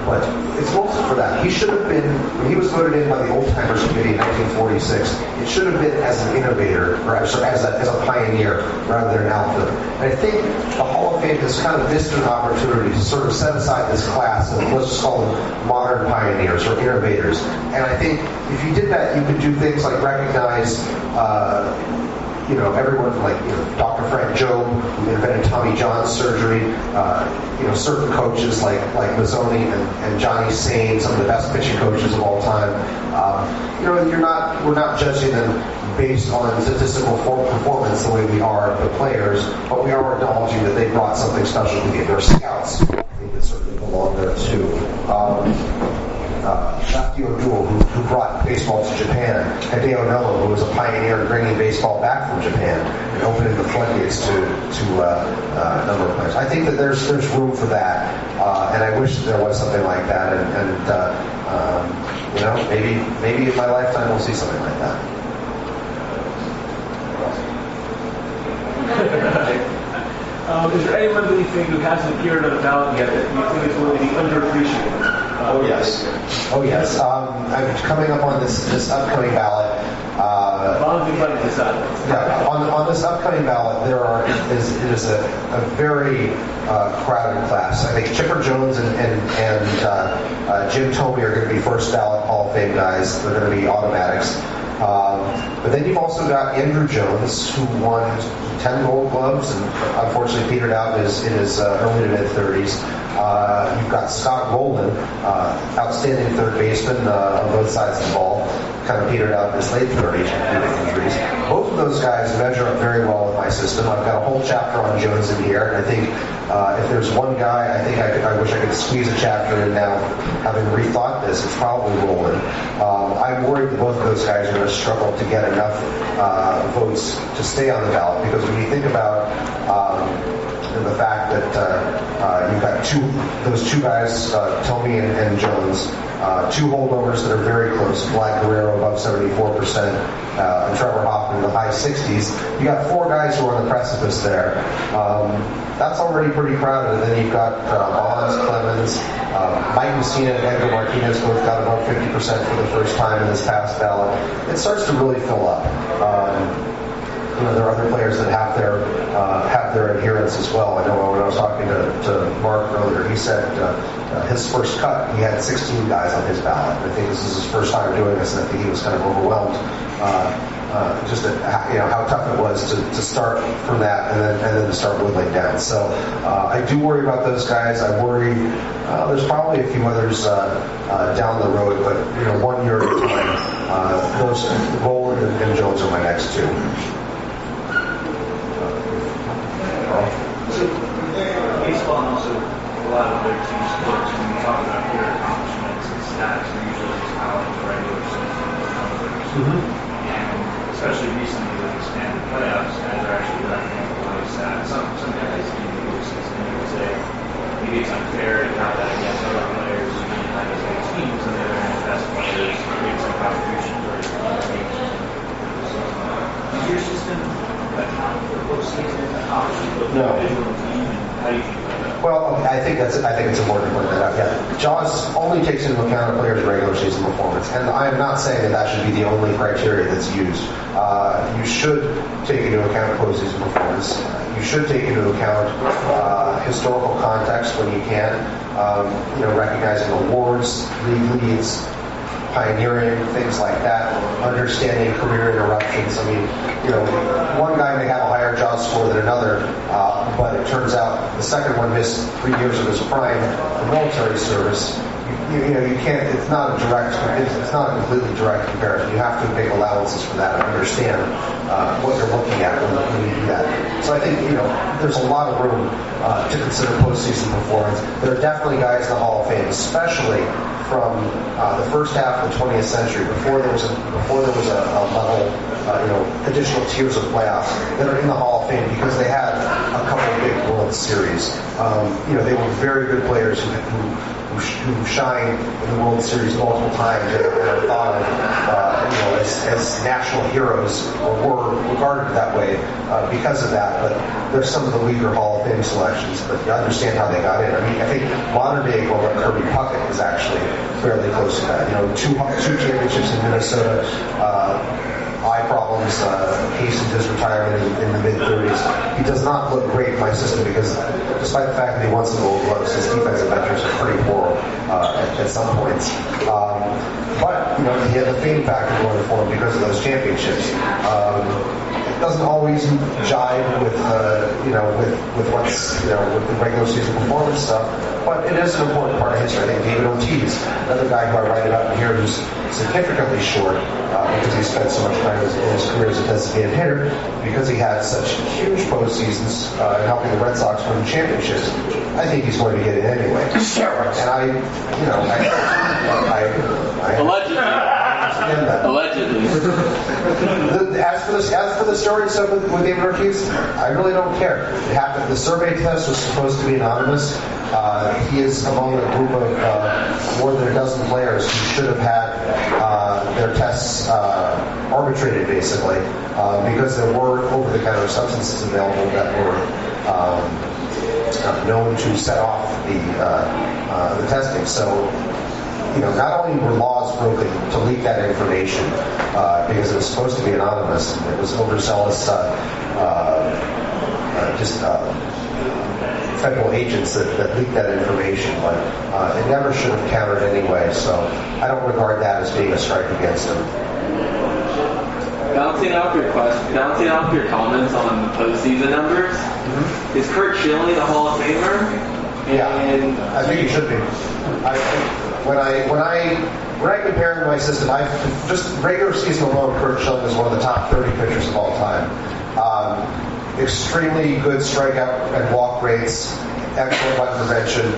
But it's mostly for that. He should have been, when he was voted in by the Old Timers Committee in 1946, it should have been as an innovator, or as a pioneer, rather than an outfielder. And I think the Hall of Fame has kind of missed an opportunity to sort of set aside this class of, let's just call them modern pioneers or innovators. And I think if you did that, you could do things like recognize everyone from Dr. Frank Jobe, who invented Tommy John's surgery, certain coaches like Mazzoni and Johnny Sain, some of the best pitching coaches of all time. We're not judging them based on statistical performance the way we are the players, but we are acknowledging that they brought something special to the game. They're scouts. I think that certainly belong there too. Lefty O'Doul, who brought baseball to Japan, Hideo Nomo, who was a pioneer in bringing baseball back from Japan and opening the floodgates to a number of players. I think that there's room for that, and I wish there was something like that. Maybe in my lifetime we'll see something like that. Is there anyone that you think who hasn't appeared on the ballot yet that you think is going to be underappreciated? Oh yes. I'm coming up on this upcoming ballot. On this upcoming ballot, it is a very crowded class. I think Chipper Jones and Jim Thome are going to be first ballot Hall of Fame guys. They're going to be automatics. But then you've also got Andrew Jones, who won 10 Gold Gloves and unfortunately petered out in his early to mid-30s. You've got Scott Rowland, outstanding third baseman on both sides of the ball, kind of petered out in his late 30s due to injuries. Both of those guys measure up very well with my system. I've got a whole chapter on Jones in here, and I think if there's one guy I wish I could squeeze a chapter in now, having rethought this, it's probably Rowland. I'm worried that both of those guys are going to struggle to get enough votes to stay on the ballot, because when you think about the fact that you've got those two guys, Thome and Jones, two holdovers that are very close, Vlad Guerrero above 74%, and Trevor Hoffman in the high 60s. You got 4 guys who are on the precipice there. That's already pretty crowded. And then you've got Bonds, Clemens, Mike Messina and Edgar Martinez both got about 50% for the first time in this past ballot. It starts to really fill up. There are other players that have their adherents as well. I know when I was talking to Mark earlier, he said his first cut, he had 16 guys on his ballot. I think this is his first time doing this, and I think he was kind of overwhelmed just at how tough it was to start from that and then to start whittling down. So I do worry about those guys. I worry there's probably a few others down the road, but 1 year at a time. Those Rowland and Jones are my next two. So, baseball and also a lot of other team sports, when we talk about their accomplishments and stats, are usually just how the regular season numbers. And especially recently with expanded playoffs, guys are actually racking up a lot of stats. Some guys in the regular season, you would say, maybe it's unfair to count that against other players who didn't have as many teams, and they're the best players create some contribution for your team. So, does your system account for postseason accomplishments of the individual team, and how do you think about that? Well, I think it's important to point that out. Yeah, Jaws only takes into account a player's regular season performance, and I'm not saying that should be the only criteria that's used. You should take into account postseason performance. You should take into account historical context when you can. Recognizing awards, league leads, pioneering, things like that, understanding career interruptions. I mean, one guy may have a higher job score than another, but it turns out the second one missed 3 years of his prime for military service. You can't. It's not a completely direct comparison. You have to make allowances for that and understand what you're looking So I think, there's a lot of room to consider postseason performance. There are definitely guys in the Hall of Fame, especially from the first half of the 20th century, before there was a level, additional tiers of playoffs, that are in the Hall of Fame because they had a couple of big World Series. They were very good players who shine in the World Series multiple times and are thought of, as national heroes, or were regarded that way because of that. But there's some of the weaker Hall of Fame selections, but you understand how they got in. I think modern day equivalent Kirby Puckett is actually fairly close to that. Two championships in Minnesota. Eye problems, hastened his retirement in the mid-30s. He does not look great in my system because, despite the fact that he won some Gold Gloves, his defensive metrics are pretty poor at some points. But he had the fame factor going for him because of those championships. It doesn't always jive with with what's with the regular season performance stuff, but it is an important part of history. I think David Ortiz, another guy who I write about here, who's significantly short because he spent so much time in his career as a designated hitter, because he had such huge postseasons in helping the Red Sox win championships. I think he's going to get it anyway. And I Allegedly. As for the story stuff with David Ortiz, I really don't care. It happened. The survey test was supposed to be anonymous. He is among a group of more than a dozen players who should have had their tests arbitrated, basically, because there were over-the-counter substances available that were known to set off the testing. So, not only were laws broken to leak that information because it was supposed to be anonymous, and it was overzealous, federal agents that leaked that information, but it never should have counted anyway. So I don't regard that as being a strike against them. Bouncing off your comments on the postseason numbers, is Curt Schilling a Hall of Famer? Yeah, I think he should be. When I compare him to my system, just regular season alone, Curt Schilling is one of the top 30 pitchers of all time. Extremely good strikeout and walk rates, excellent run prevention,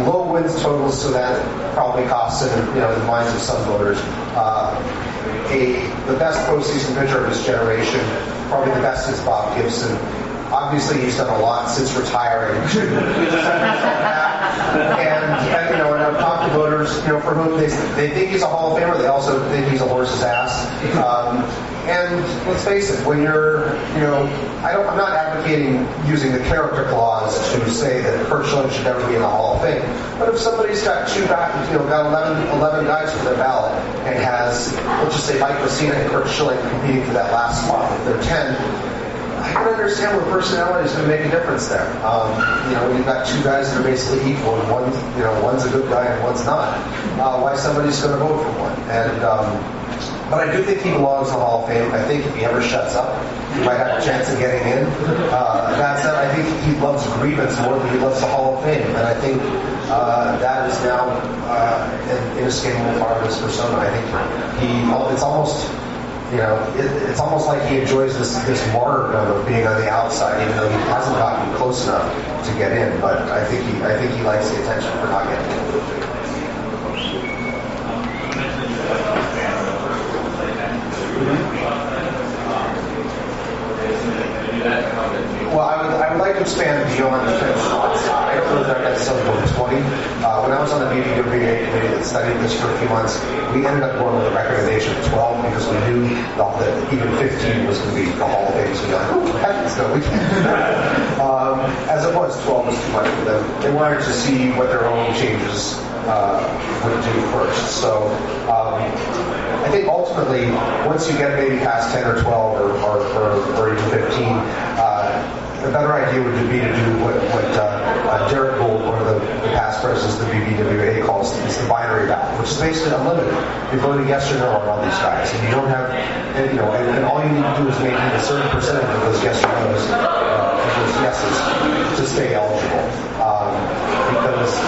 low wins totals, so that probably costs him, in the minds of some voters. The best postseason pitcher of his generation, probably the best is Bob Gibson. Obviously, he's done a lot since retiring. And I've talked to voters, for whom they think he's a Hall of Famer, they also think he's a horse's ass. And let's face it, when you're, I'm not advocating using the character clause to say that Curt Schilling should never be in the Hall of Fame. But if somebody's got got 11 guys for their ballot and has, let's just say, Mike Messina and Curt Schilling competing for that last spot, if they're 10, I can understand where personality is going to make a difference there. When you've got two guys that are basically equal, and one's a good guy and one's not, why somebody's going to vote for one. But I do think he belongs in the Hall of Fame. I think if he ever shuts up, he might have a chance of getting in. That said, I think he loves grievance more than he loves the Hall of Fame, and I think that is now an inescapable part of his persona. I think it's almost. It's almost like he enjoys this martyrdom of being on the outside, even though he hasn't gotten close enough to get in. But I think he likes the attention for not getting in. Well, I would like to expand beyond the finish shots. I don't know that I necessarily go to 20. When I was on the BBWA committee that studied this for a few months, we ended up going with a recommendation of 12 because we knew that even 15 was going to be the Hall of Fame. So we were like, oh, heavens no, we can't do that. As it was, 12 was too much for them. They wanted to see what their own changes would do first. So I think ultimately, once you get maybe past 10 or 12 or even 15, a better idea would be to do what Derek Gould, one of the past presidents of the BBWA, calls is the binary ballot, which is basically unlimited. You're voting yes or no on all these guys, and you don't have, and all you need to do is maintain a certain percentage of those yes or no's, of those yeses, to stay eligible. Because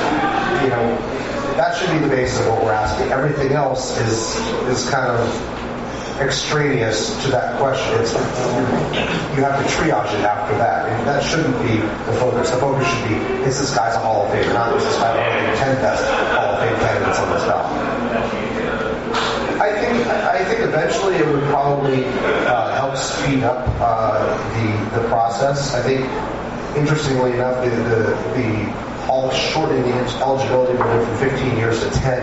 that should be the basis of what we're asking. Everything else is kind of extraneous to that question. you have to triage it after that. And that shouldn't be the focus. The focus should be, is this guy's a Hall of Famer? Not is this guy one of the 10 best Hall of Fame candidates on this ballot. I think eventually it would probably help speed up the process. I think, interestingly enough, the shortening the eligibility window from 15 years to 10,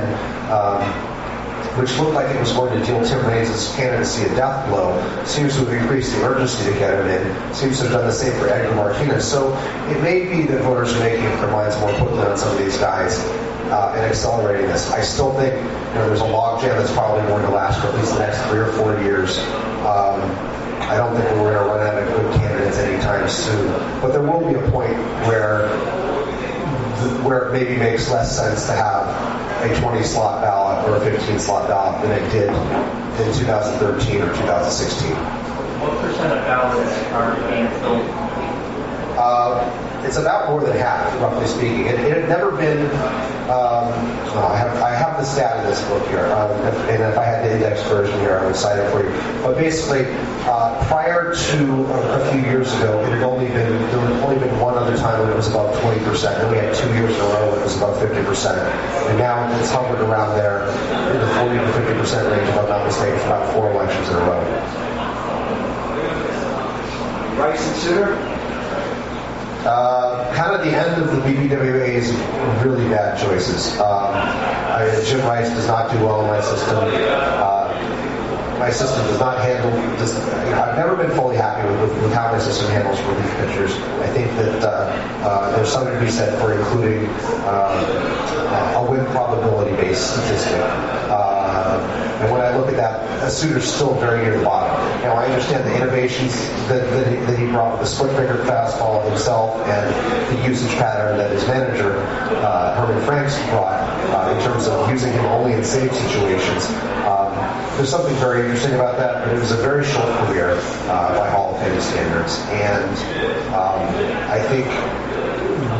which looked like it was going to deal Tim Raines' candidacy a death blow, seems to have increased the urgency to get him in, seems to have done the same for Edgar Martinez. So it may be that voters are making up their minds more quickly on some of these guys and accelerating this. I still think there's a logjam that's probably going to last for at least the next 3 or 4 years. I don't think we're going to run out of good candidates anytime soon. But there will be a point where it maybe makes less sense to have a 20-slot ballot or a 15-slot ballot than it did in 2013 or 2016. What percent of ballots are being filled? It's about more than half, roughly speaking. It had never been. I have the stat in this book here, and if I had the index version here, I would cite it for you. But basically, prior to a few years ago, there had only been one other time when it was above 20%. Then we had 2 years in a row when it was above 50%, and now it's hovered around there in the 40 to 50% range, if I'm not mistaken, for about 4 elections in a row. Rice and Sitter? Kind of the end of the BBWA's really bad choices. Jim Rice does not do well in my system. My system does not handle. I've never been fully happy with how my system handles relief pitchers. I think that there's something to be said for including a win probability-based statistic. And when I look at that, Suter's still very near the bottom. Now, I understand the innovations that he brought with the split-fingered fastball himself and the usage pattern that his manager, Herman Franks, brought in terms of using him only in safe situations. There's something very interesting about that, but it was a very short career by Hall of Fame standards. And I think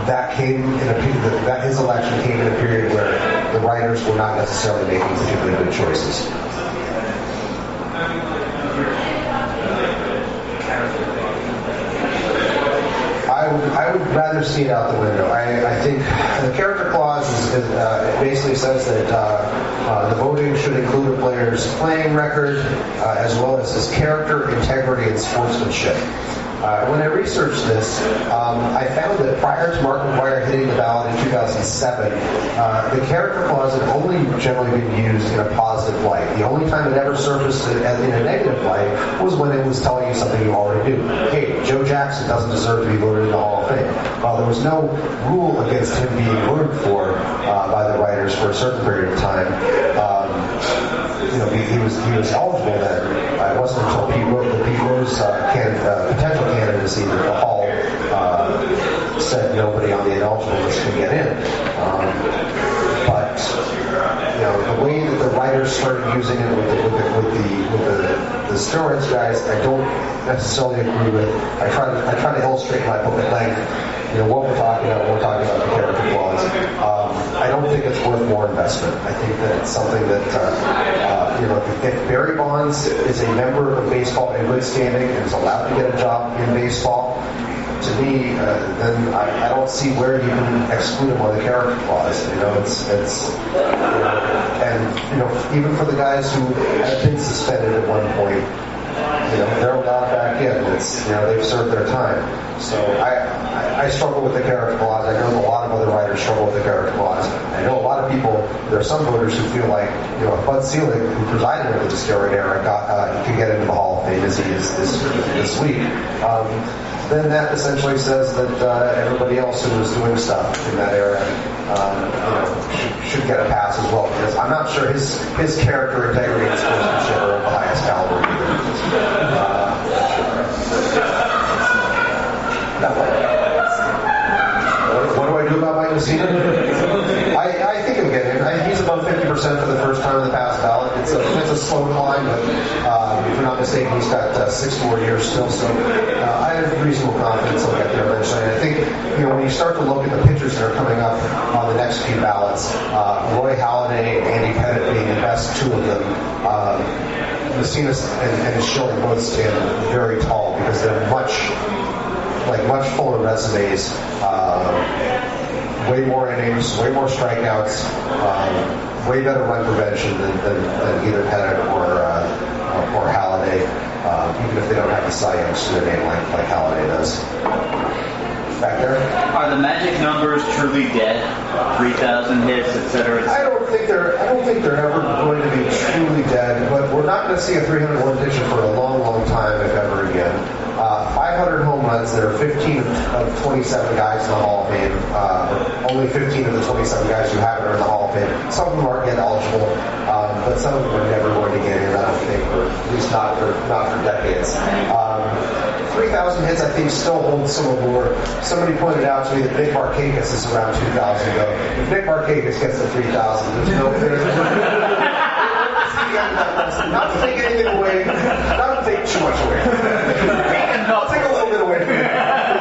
that came in a period, that his election came in a period where the writers were not necessarily making particularly good choices. I would rather see it out the window. I think the character clause it basically says that the voting should include a player's playing record as well as his character, integrity, and sportsmanship. When I researched this, I found that prior to Mark McGwire hitting the ballot in 2007, the character clause had only generally been used in a positive light. The only time it ever surfaced in a negative light was when it was telling you something you already knew. Hey, Joe Jackson doesn't deserve to be voted in the Hall of Fame. While there was no rule against him being voted for by the writers for a certain period of time, he was eligible then. It wasn't until Pete Rose potential candidacy that the Hall said nobody on the ineligible list could get in. But the way that the writers started using it with the steroids guys, I don't necessarily agree with. I try to illustrate my book at length. What we're talking about when we're talking about the character clause. I don't think it's worth more investment. I think that it's something that, if Barry Bonds is a member of baseball in good standing and is allowed to get a job in baseball, to me, then I don't see where you can exclude him on the character clause. Even for the guys who have been suspended at one point, they're allowed back in. They've served their time. So I struggle with the character clause. I know a lot of other writers struggle with the character clause. I know a lot of people. There are some voters who feel like if Bud Selig, who presided over the steroid era, could get into the Hall of Fame as he is this week. Then that essentially says that everybody else who was doing stuff in that era should get a pass as well, because I'm not sure his character, integrity, and sportsmanship are of the highest caliber either. What do I do about Mike Messina? I think he'll get in. He's above 50% for the first time in the past ballot. It's a slow climb, but if I'm not mistaken, he's got 6 more years still. So I have reasonable confidence he'll get there eventually. And I think when you start to look at the pitchers that are coming up on the next few ballots, Roy Halladay and Andy Pettitte being the best 2 of them. Messina and Schilling both stand very tall because they're much fuller resumes, way more innings, way more strikeouts, way better run prevention than either Pettit or Halladay, even if they don't have the Cy Youngs to their name like Halladay does. Back there. Are the magic numbers truly dead? 3,000 hits, etc. I don't think they're ever going to be truly dead, but we're not going to see a 301 pitcher for a long, long time, if ever again. 500 home runs. There are 15 of 27 guys in the Hall of Fame. Only 15 of the 27 guys who have it are in the Hall of Fame. Some of them aren't yet eligible, but some of them are never going to get in. I don't think, or at least not for decades. 3,000 hits, I think, still holds some allure. Somebody pointed out to me that Nick Markakis is around 2,000 though. If Nick Markakis gets to 3,000, there's no not to take anything away, not to take too much away. I'll take a little bit away from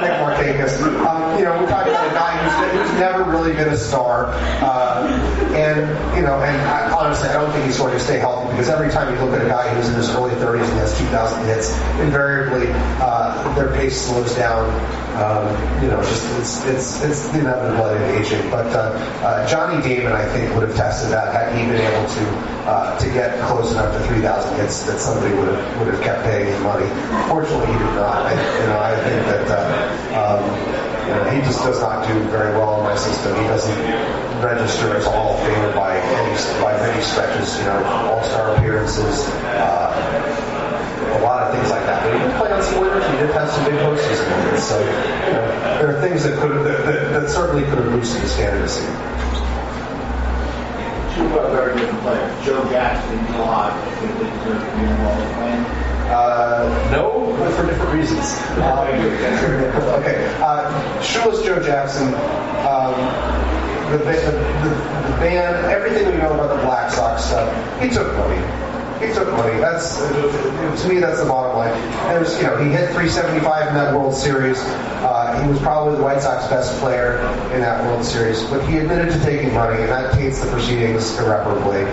Nick Markakis. We're talking about a guy who's never really been a star, and honestly, I don't think he's going to stay healthy because every time you look at a guy who's in his early 30s and has 2,000 hits, invariably their pace slows down. It's the inevitability of aging. But Johnny Damon, I think, would have tested that had he been able to get close enough to 3,000 hits that somebody would have kept paying him money. Fortunately, he did not. I think that he just does not do very well in my system. He doesn't register as a Hall of Famer by many stretches. All-Star appearances. A lot of things like that. But he did play on some winners. He did have some big postseason moments. So there are things that certainly could have boosted his candidacy. Two very different players, Joe Jackson and Neil Hodges. Do you think they deserve to be involved in playing? No, but for different reasons. Okay. Shoeless Joe Jackson. The band, everything we know about the Black Sox stuff. He took money. That's to me. That's the bottom line. He hit 375 in that World Series. He was probably the White Sox best player in that World Series, but he admitted to taking money, and that taints the proceedings irreparably.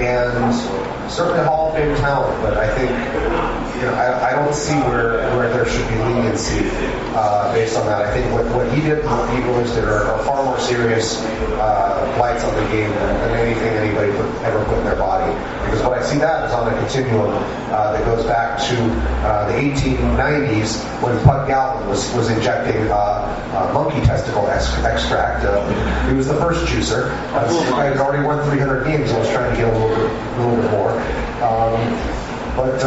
And certainly Hall of Fame talent, but I think I don't see where there should be leniency based on that. I think what he did and what he always did are far more serious blights on the game than anything anybody ever put in their body. Because what I see that is on a continuum that goes back to the 1890s when Pud Galvin was injecting monkey testicle extract. He was the first juicer. This guy had already won 300 games and was trying to get a little bit more. But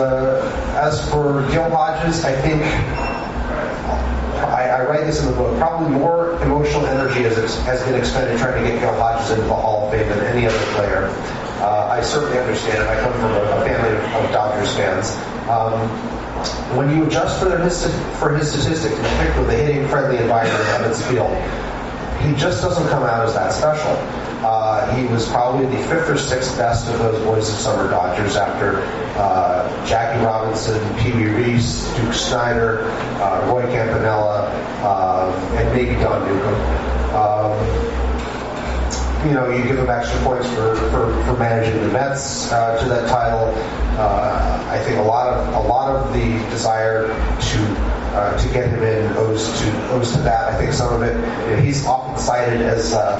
as for Gil Hodges, I think I write this in the book. Probably more emotional energy has been expended trying to get Gil Hodges into the Hall of Fame than any other player. I certainly understand it. I come from a family of Dodgers fans. When you adjust for his statistics, in particular the hitting-friendly environment of Evans Field, he just doesn't come out as that special. He was probably the 5th or 6th best of those boys of summer Dodgers after Jackie Robinson, Pee Wee Reese, Duke Snyder, Roy Campanella, and maybe Don Newcomb. You give him extra points for managing the Mets to that title. I think a lot of the desire to get him in owes to that. I think some of it, he's often cited as a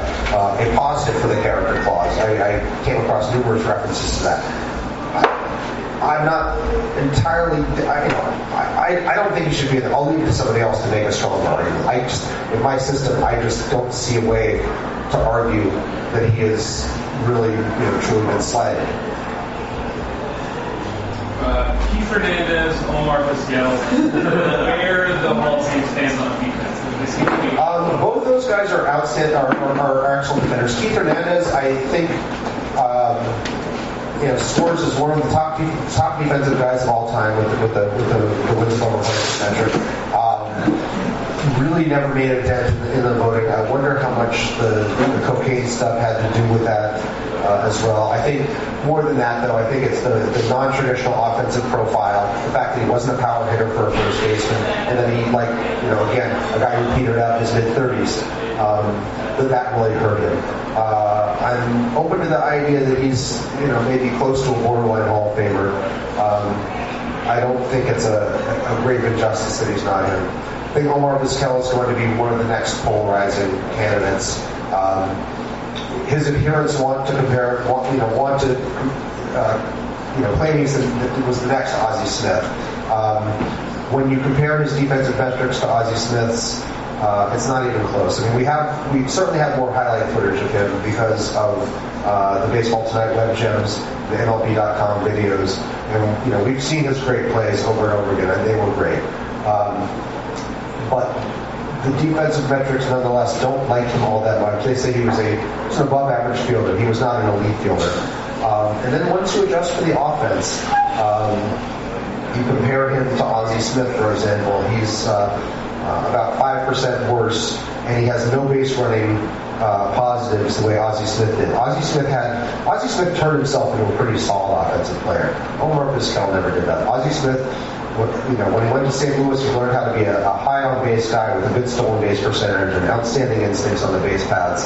positive for the character clause. I came across numerous references to that. I'm not entirely. I don't think he should be in there. I'll leave it to somebody else to make a strong argument. In my system, I just don't see a way to argue that he is really, truly been slighted. Keith Hernandez, Omar Vizquel, where the Hall of Fame stands on defense? Both those guys are outstanding, are excellent defenders. Keith Hernandez, I think, scores as one of the top defensive guys of all time with the wins over points metric. Really never made a dent in the voting. I wonder how much the cocaine stuff had to do with that as well. I think more than that, though, I think it's the non-traditional offensive profile, the fact that he wasn't a power hitter for a first baseman, and then he, again, a guy who petered out in his mid-30s, that really hurt him. I'm open to the idea that he's, maybe close to a borderline Hall of Famer. I don't think it's a grave injustice that he's not him. I think Omar Vizquel is going to be one of the next polarizing candidates. His adherents want to claim he was the next Ozzie Smith. When you compare his defensive metrics to Ozzie Smith's, it's not even close. I mean, we certainly have more highlight footage of him because of the Baseball Tonight web gems, the MLB.com videos, and we've seen his great plays over and over again, and they were great. But the defensive metrics, nonetheless, don't like him all that much. They say he was an above-average fielder. He was not an elite fielder. And then once you adjust for the offense, you compare him to Ozzie Smith, for example. He's about 5% worse, and he has no base running positives the way Ozzie Smith did. Ozzie Smith turned himself into a pretty solid offensive player. Omar Vizquel never did that. Ozzie Smith, when he went to St. Louis, he learned how to be a high on base guy with a good stolen base percentage and outstanding instincts on the base paths.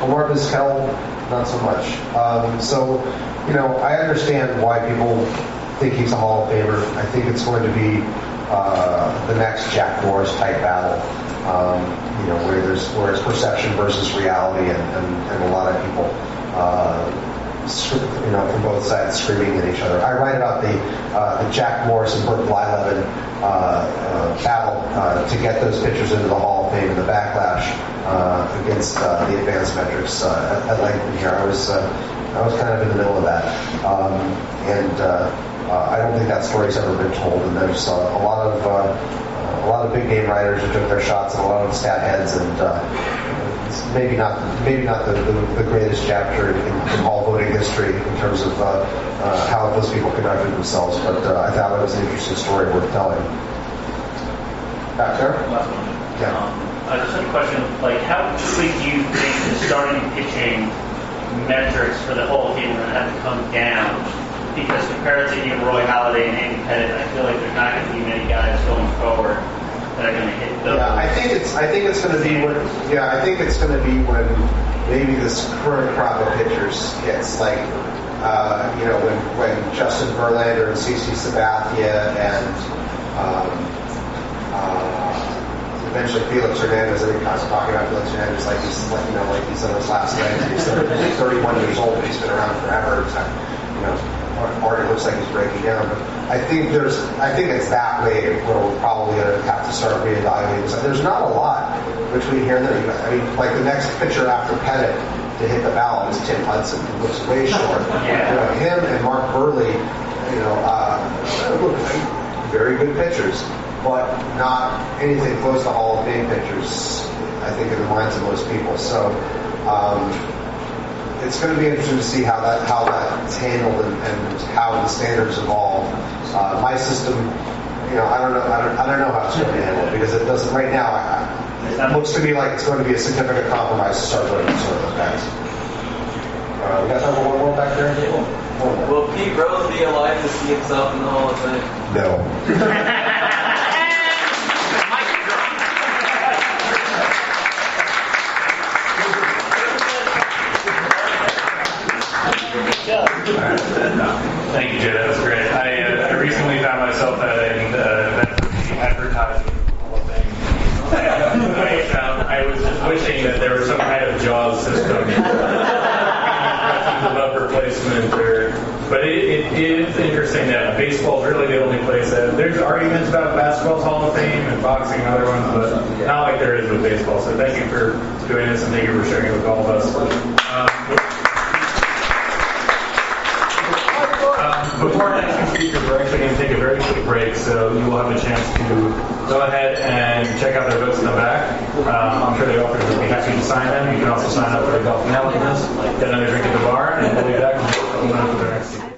Omar Vizquel, not so much. I understand why people think he's a Hall of Famer. I think it's going to be the next Jack Morris type battle, where it's perception versus reality, and a lot of people, from both sides screaming at each other. I write about the Jack Morris and Burt Blyleven battle to get those pitchers into the Hall of Fame and the backlash against the advanced metrics at length in here. I was kind of in the middle of that, I don't think that story's ever been told. And there's a lot of big name writers who took their shots at a lot of stat heads, and it's maybe not the greatest chapter in Hall voting history in terms of how those people conducted themselves. But I thought it was an interesting story worth telling. Back there? Last one. Yeah. I just had a question. How quickly do you think the starting pitching metrics for the Hall of Fame are going to have to come down? Because compared to even Roy Halladay and Andy Pettitte, I feel like there's not going to be many guys going forward that are going to hit those. Yeah, I think it's going to be when. Yeah, I think it's going to be when maybe this current crop of pitchers hits, when Justin Verlander and CC Sabathia and eventually Felix Hernandez. I think I was talking about Felix Hernandez like he's on his last leg. He's 31 years old, but he's been around forever. Already looks like he's breaking down, but I think it's that way where we're probably going to have to start reevaluating. So there's not a lot between here and there. The next pitcher after Pettitte to hit the ballot is Tim Hudson, who looks way short. Him and Mark Burley, look very good pitchers, but not anything close to Hall of Fame pitchers, I think, in the minds of most people. So it's going to be interesting to see how that's handled and how the standards evolve. My system, I don't know how it's going to be handled, because it doesn't right now. It looks to me like it's going to be a significant compromise to start voting for some of those guys. We got time for one more back there. Will Pete Rose be alive to see himself in the Hall of Fame? No. Thank you, Jay. That was great. I recently found myself at an event for the advertising Hall of Fame. I was just wishing that there was some kind of Jaws system, glove replacement, but it is interesting that baseball is really the only place that there's arguments about basketball's Hall of Fame and boxing and other ones, but not like there is with baseball. So thank you for doing this, and thank you for sharing it with all of us. Before our next speakers, we're actually going to take a very quick break, so you will have a chance to go ahead and check out their books in the back. I'm sure the authors will be happy to sign them. You can also sign up for a golf analysis, get another drink at the bar, and we'll be back in a couple minutes with our next speaker.